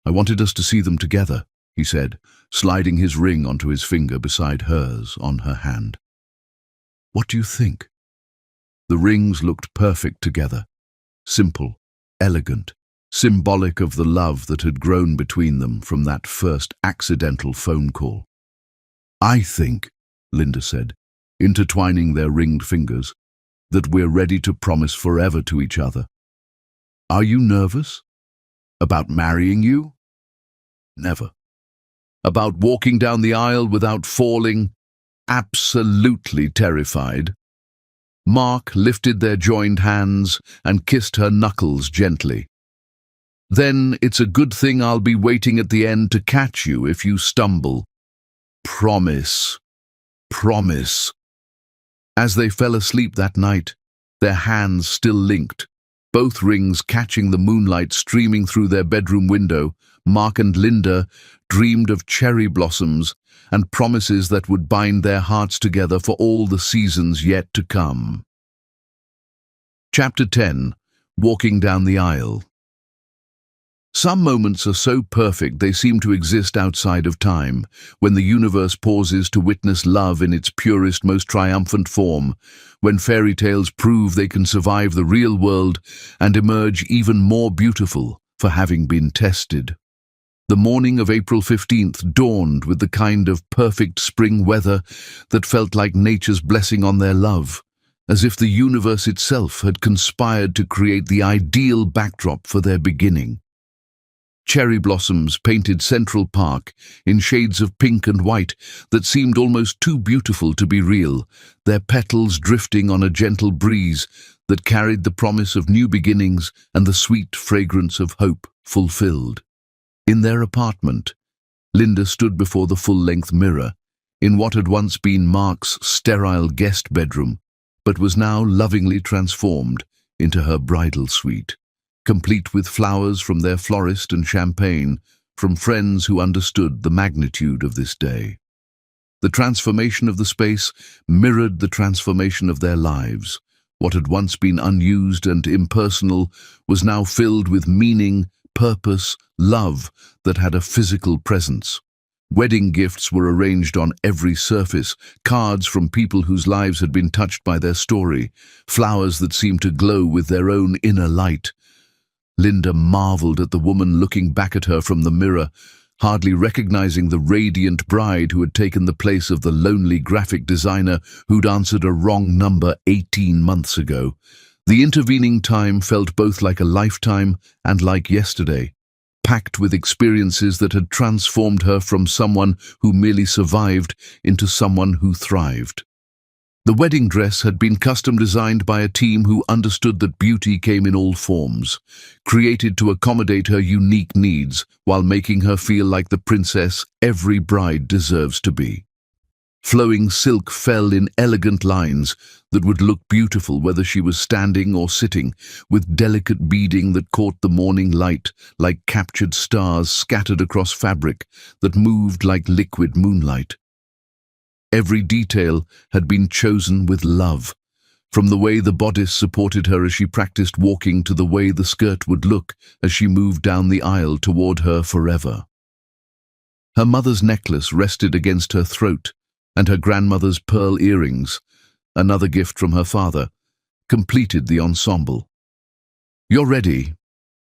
I wanted us to see them together, he said, sliding his ring onto his finger beside hers on her hand. What do you think? The rings looked perfect together, simple, elegant, symbolic of the love that had grown between them from that first accidental phone call. I think, Linda said, intertwining their ringed fingers, that we're ready to promise forever to each other. Are you nervous? About marrying you? Never. About walking down the aisle without falling? Absolutely terrified. Mark lifted their joined hands and kissed her knuckles gently. Then it's a good thing I'll be waiting at the end to catch you if you stumble. Promise. Promise. As they fell asleep that night, their hands still linked, both rings catching the moonlight streaming through their bedroom window, Mark and Linda dreamed of cherry blossoms and promises that would bind their hearts together for all the seasons yet to come. Chapter 10. Walking down the aisle. Some moments are so perfect they seem to exist outside of time, when the universe pauses to witness love in its purest, most triumphant form, when fairy tales prove they can survive the real world and emerge even more beautiful for having been tested. The morning of April 15th dawned with the kind of perfect spring weather that felt like nature's blessing on their love, as if the universe itself had conspired to create the ideal backdrop for their beginning. Cherry blossoms painted Central Park in shades of pink and white that seemed almost too beautiful to be real, their petals drifting on a gentle breeze that carried the promise of new beginnings and the sweet fragrance of hope fulfilled. In their apartment, Linda stood before the full-length mirror, in what had once been Mark's sterile guest bedroom, but was now lovingly transformed into her bridal suite, complete with flowers from their florist and champagne from friends who understood the magnitude of this day. The transformation of the space mirrored the transformation of their lives. What had once been unused and impersonal was now filled with meaning, purpose, love that had a physical presence. Wedding gifts were arranged on every surface, cards from people whose lives had been touched by their story, flowers that seemed to glow with their own inner light. Linda marveled at the woman looking back at her from the mirror, hardly recognizing the radiant bride who had taken the place of the lonely graphic designer who'd answered a wrong number 18 months ago. The intervening time felt both like a lifetime and like yesterday, packed with experiences that had transformed her from someone who merely survived into someone who thrived. The wedding dress had been custom designed by a team who understood that beauty came in all forms, created to accommodate her unique needs while making her feel like the princess every bride deserves to be. Flowing silk fell in elegant lines that would look beautiful whether she was standing or sitting, with delicate beading that caught the morning light like captured stars scattered across fabric that moved like liquid moonlight. Every detail had been chosen with love, from the way the bodice supported her as she practiced walking to the way the skirt would look as she moved down the aisle toward her forever. Her mother's necklace rested against her throat, and her grandmother's pearl earrings, another gift from her father, completed the ensemble. "You're ready,"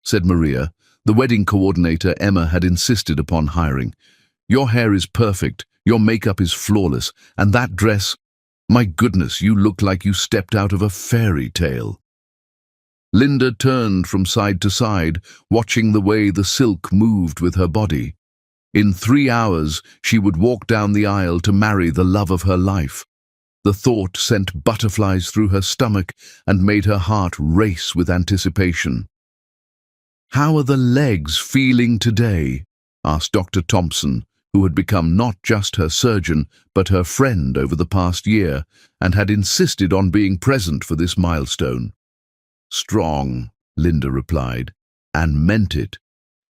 said Maria, the wedding coordinator Emma had insisted upon hiring. "Your hair is perfect, your makeup is flawless, and that dress, my goodness, you look like you stepped out of a fairy tale." Linda turned from side to side, watching the way the silk moved with her body. In 3 hours, she would walk down the aisle to marry the love of her life. The thought sent butterflies through her stomach and made her heart race with anticipation. "How are the legs feeling today?" asked Dr. Thompson, who had become not just her surgeon, but her friend over the past year, and had insisted on being present for this milestone. "Strong," Linda replied, and meant it.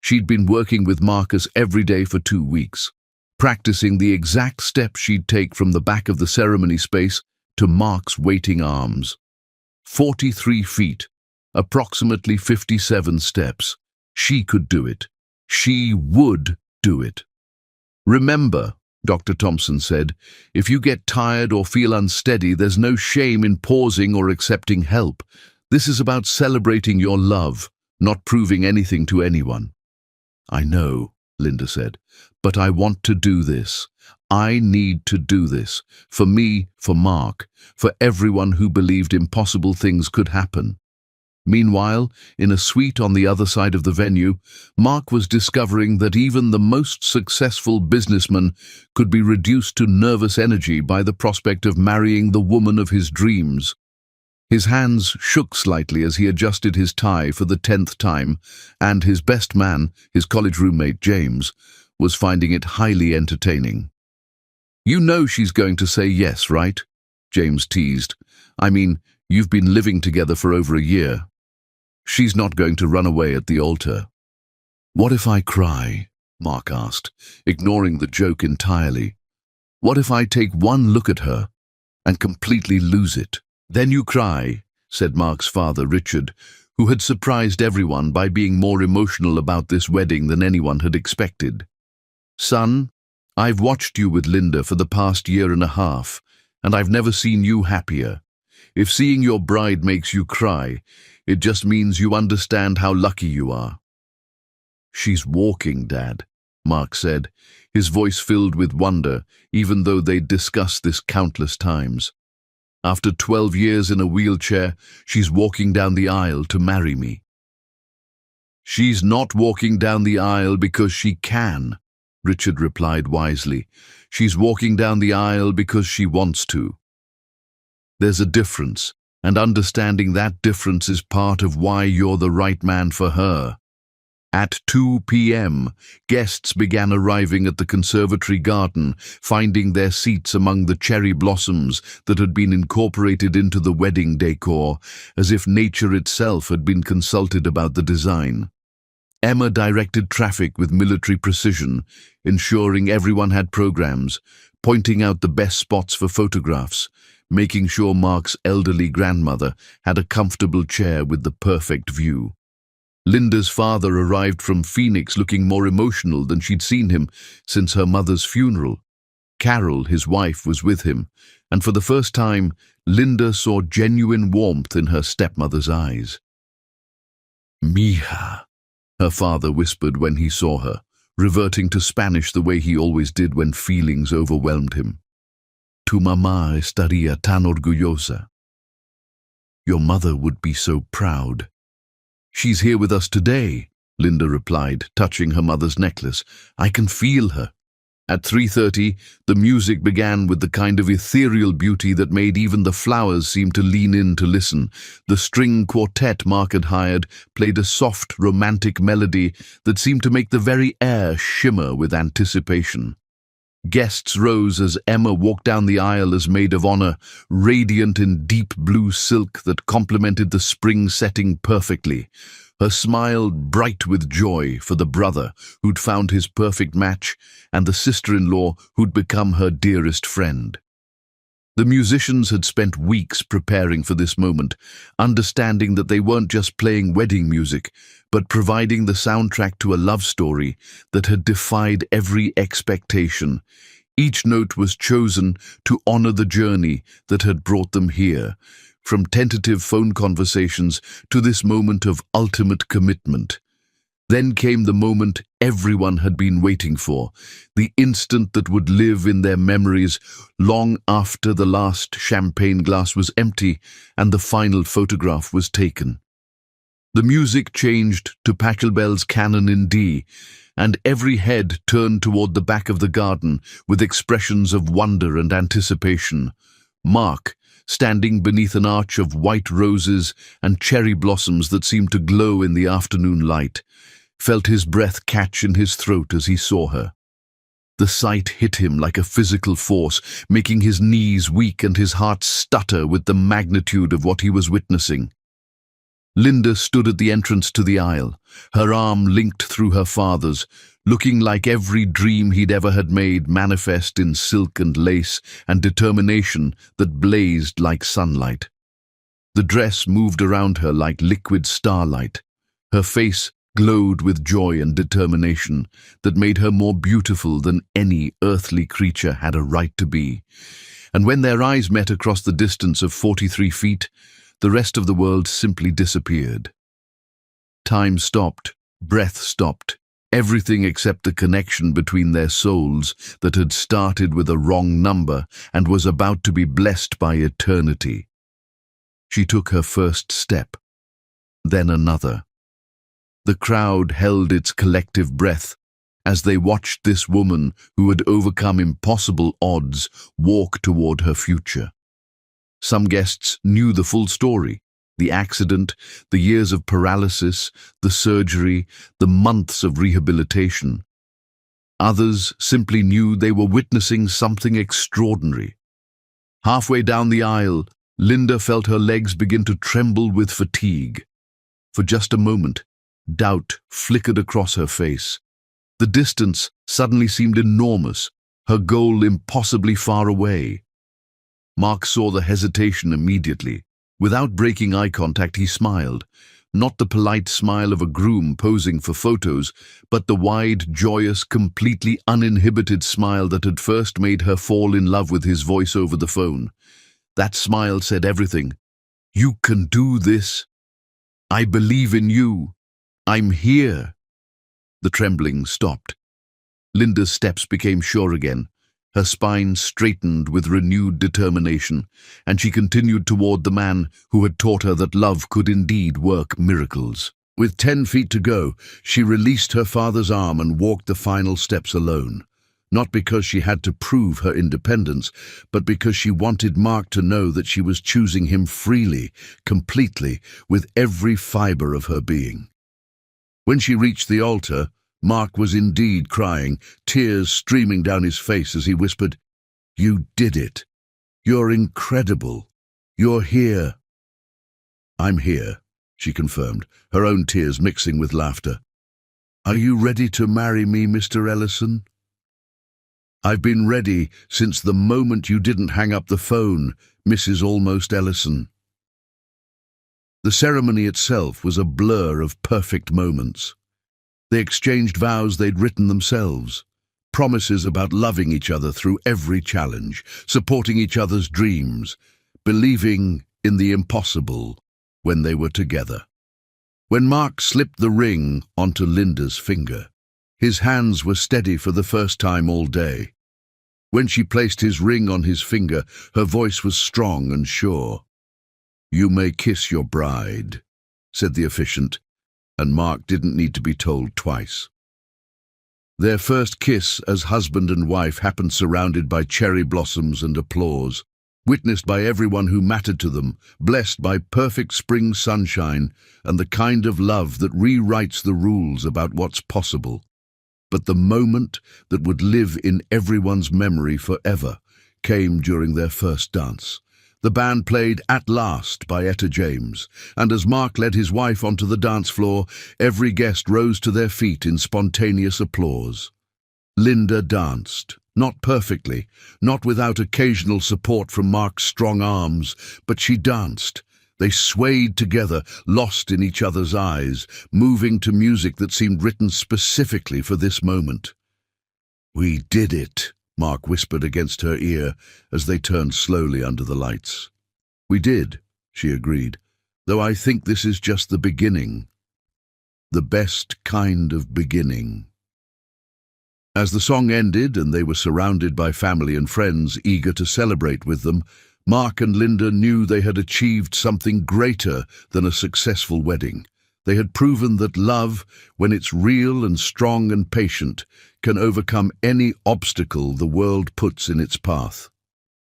She'd been working with Marcus every day for 2 weeks, practicing the exact steps she'd take from the back of the ceremony space to Mark's waiting arms. 43 feet, approximately 57 steps. She could do it. She would do it. "Remember," Dr. Thompson said, "if you get tired or feel unsteady, there's no shame in pausing or accepting help. This is about celebrating your love, not proving anything to anyone." "I know," Linda said, "but I want to do this. I need to do this. For me, for Mark, for everyone who believed impossible things could happen." Meanwhile, in a suite on the other side of the venue, Mark was discovering that even the most successful businessman could be reduced to nervous energy by the prospect of marrying the woman of his dreams. His hands shook slightly as he adjusted his tie for the 10th time, and his best man, his college roommate James, was finding it highly entertaining. "You know she's going to say yes, right?" James teased. "I mean, you've been living together for over a year." She's not going to run away at the altar. What if I cry? Mark asked, ignoring the joke entirely. What if I take one look at her and completely lose it? Then you cry, said Mark's father, Richard, who had surprised everyone by being more emotional about this wedding than anyone had expected. Son, I've watched you with Linda for the past year and a half, and I've never seen you happier. If seeing your bride makes you cry, it just means you understand how lucky you are. She's walking, Dad, Mark said, his voice filled with wonder, even though they'd discussed this countless times. After 12 years in a wheelchair, she's walking down the aisle to marry me. She's not walking down the aisle because she can, Richard replied wisely. She's walking down the aisle because she wants to. There's a difference, and understanding that difference is part of why you're the right man for her. At 2 p.m., guests began arriving at the conservatory garden, finding their seats among the cherry blossoms that had been incorporated into the wedding decor, as if nature itself had been consulted about the design. Emma directed traffic with military precision, ensuring everyone had programs, pointing out the best spots for photographs, making sure Mark's elderly grandmother had a comfortable chair with the perfect view. Linda's father arrived from Phoenix looking more emotional than she'd seen him since her mother's funeral. Carol, his wife, was with him, and for the first time, Linda saw genuine warmth in her stepmother's eyes. Mija, her father whispered when he saw her, reverting to Spanish the way he always did when feelings overwhelmed him. Tu mamá estaría tan orgullosa. Your mother would be so proud. She's here with us today, Linda replied, touching her mother's necklace. I can feel her. At 3:30, the music began with the kind of ethereal beauty that made even the flowers seem to lean in to listen. The string quartet Mark had hired played a soft, romantic melody that seemed to make the very air shimmer with anticipation. Guests rose as Emma walked down the aisle as maid of honor, radiant in deep blue silk that complemented the spring setting perfectly. Her smile bright with joy for the brother who'd found his perfect match and the sister-in-law who'd become her dearest friend. The musicians had spent weeks preparing for this moment, understanding that they weren't just playing wedding music, but providing the soundtrack to a love story that had defied every expectation. Each note was chosen to honor the journey that had brought them here, from tentative phone conversations to this moment of ultimate commitment. Then came the moment everyone had been waiting for, the instant that would live in their memories long after the last champagne glass was empty and the final photograph was taken. The music changed to Pachelbel's Canon in D, and every head turned toward the back of the garden with expressions of wonder and anticipation. Mark, standing beneath an arch of white roses and cherry blossoms that seemed to glow in the afternoon light, felt his breath catch in his throat as he saw her. The sight hit him like a physical force, making his knees weak and his heart stutter with the magnitude of what he was witnessing. Linda stood at the entrance to the aisle, her arm linked through her father's, looking like every dream he'd ever had made manifest in silk and lace and determination that blazed like sunlight. The dress moved around her like liquid starlight. Her face glowed with joy and determination that made her more beautiful than any earthly creature had a right to be. And when their eyes met across the distance of 43 feet, the rest of the world simply disappeared. Time stopped, breath stopped, everything except the connection between their souls that had started with a wrong number and was about to be blessed by eternity. She took her first step, then another. The crowd held its collective breath as they watched this woman who had overcome impossible odds walk toward her future. Some guests knew the full story, the accident, the years of paralysis, the surgery, the months of rehabilitation. Others simply knew they were witnessing something extraordinary. Halfway down the aisle, Linda felt her legs begin to tremble with fatigue. For just a moment, doubt flickered across her face. The distance suddenly seemed enormous, her goal impossibly far away. Mark saw the hesitation immediately. Without breaking eye contact, he smiled. Not the polite smile of a groom posing for photos, but the wide, joyous, completely uninhibited smile that had first made her fall in love with his voice over the phone. That smile said everything. "You can do this. I believe in you. I'm here." The trembling stopped. Linda's steps became sure again. Her spine straightened with renewed determination, and she continued toward the man who had taught her that love could indeed work miracles. With 10 feet to go, she released her father's arm and walked the final steps alone. Not because she had to prove her independence, but because she wanted Mark to know that she was choosing him freely, completely, with every fiber of her being. When she reached the altar, Mark was indeed crying, tears streaming down his face as he whispered, "You did it. You're incredible. You're here." "I'm here," she confirmed, her own tears mixing with laughter. "Are you ready to marry me, Mr. Ellison?" "I've been ready since the moment you didn't hang up the phone, Mrs. Almost Ellison." The ceremony itself was a blur of perfect moments. They exchanged vows they'd written themselves, promises about loving each other through every challenge, supporting each other's dreams, believing in the impossible when they were together. When Mark slipped the ring onto Linda's finger, his hands were steady for the first time all day. When she placed his ring on his finger, her voice was strong and sure. "You may kiss your bride," said the officiant, and Mark didn't need to be told twice. Their first kiss as husband and wife happened surrounded by cherry blossoms and applause, witnessed by everyone who mattered to them, blessed by perfect spring sunshine and the kind of love that rewrites the rules about what's possible. But the moment that would live in everyone's memory forever came during their first dance. The band played At Last by Etta James, and as Mark led his wife onto the dance floor, every guest rose to their feet in spontaneous applause. Linda danced, not perfectly, not without occasional support from Mark's strong arms, but she danced. They swayed together, lost in each other's eyes, moving to music that seemed written specifically for this moment. "We did it," Mark whispered against her ear as they turned slowly under the lights. "We did," she agreed, "though I think this is just the beginning. The best kind of beginning." As the song ended and they were surrounded by family and friends eager to celebrate with them, Mark and Linda knew they had achieved something greater than a successful wedding. They had proven that love, when it's real and strong and patient, can overcome any obstacle the world puts in its path.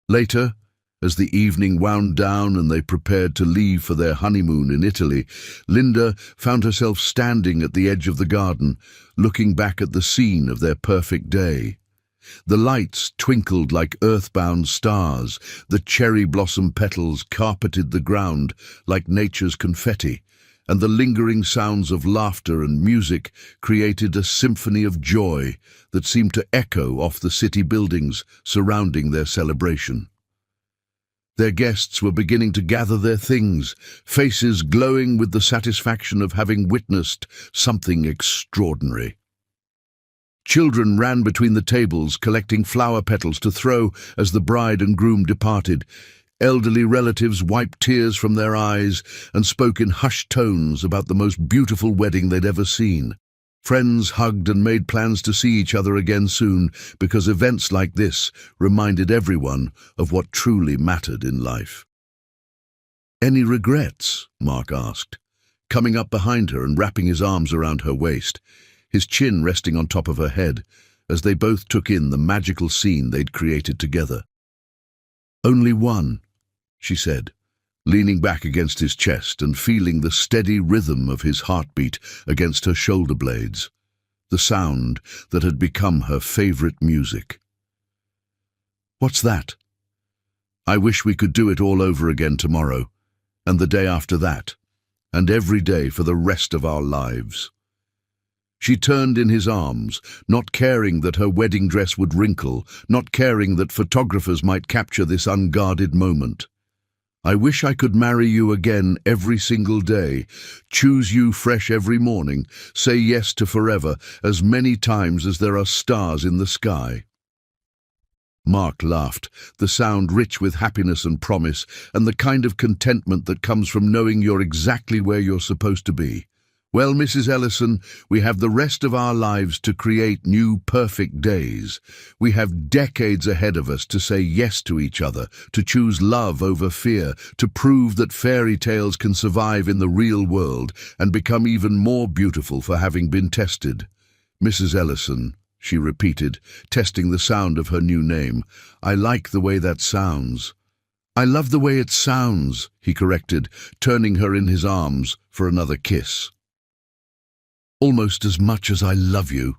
Later, as the evening wound down and they prepared to leave for their honeymoon in Italy, Linda found herself standing at the edge of the garden, looking back at the scene of their perfect day. The lights twinkled like earthbound stars, the cherry blossom petals carpeted the ground like nature's confetti, and the lingering sounds of laughter and music created a symphony of joy that seemed to echo off the city buildings surrounding their celebration. Their guests were beginning to gather their things, faces glowing with the satisfaction of having witnessed something extraordinary. Children ran between the tables, collecting flower petals to throw as the bride and groom departed. Elderly relatives wiped tears from their eyes and spoke in hushed tones about the most beautiful wedding they'd ever seen. Friends hugged and made plans to see each other again soon, because events like this reminded everyone of what truly mattered in life. "Any regrets?" Mark asked, coming up behind her and wrapping his arms around her waist, his chin resting on top of her head, as they both took in the magical scene they'd created together. "Only one," she said, leaning back against his chest and feeling the steady rhythm of his heartbeat against her shoulder blades, the sound that had become her favorite music. "What's that?" "I wish we could do it all over again tomorrow, and the day after that, and every day for the rest of our lives." She turned in his arms, not caring that her wedding dress would wrinkle, not caring that photographers might capture this unguarded moment. "I wish I could marry you again every single day, choose you fresh every morning, say yes to forever as many times as there are stars in the sky." Mark laughed, the sound rich with happiness and promise, and the kind of contentment that comes from knowing you're exactly where you're supposed to be. "Well, Mrs. Ellison, we have the rest of our lives to create new perfect days. We have decades ahead of us to say yes to each other, to choose love over fear, to prove that fairy tales can survive in the real world and become even more beautiful for having been tested. Mrs. Ellison," she repeated, testing the sound of her new name. "I like the way that sounds." "I love the way it sounds," he corrected, turning her in his arms for another kiss. "Almost as much as I love you."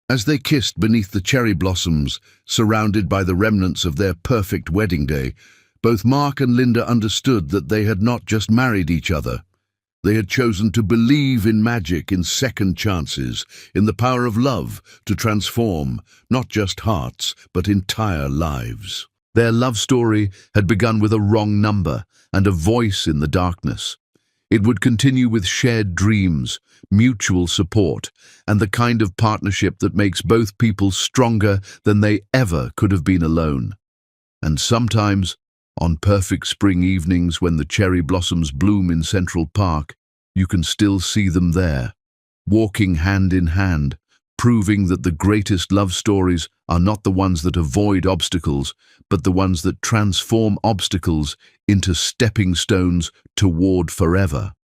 As they kissed beneath the cherry blossoms, surrounded by the remnants of their perfect wedding day, both Mark and Linda understood that they had not just married each other. They had chosen to believe in magic, in second chances, in the power of love to transform not just hearts, but entire lives. Their love story had begun with a wrong number and a voice in the darkness. It would continue with shared dreams, mutual support, and the kind of partnership that makes both people stronger than they ever could have been alone. And sometimes, on perfect spring evenings when the cherry blossoms bloom in Central Park, you can still see them there, walking hand in hand, proving that the greatest love stories are not the ones that avoid obstacles, but the ones that transform obstacles into stepping stones toward forever.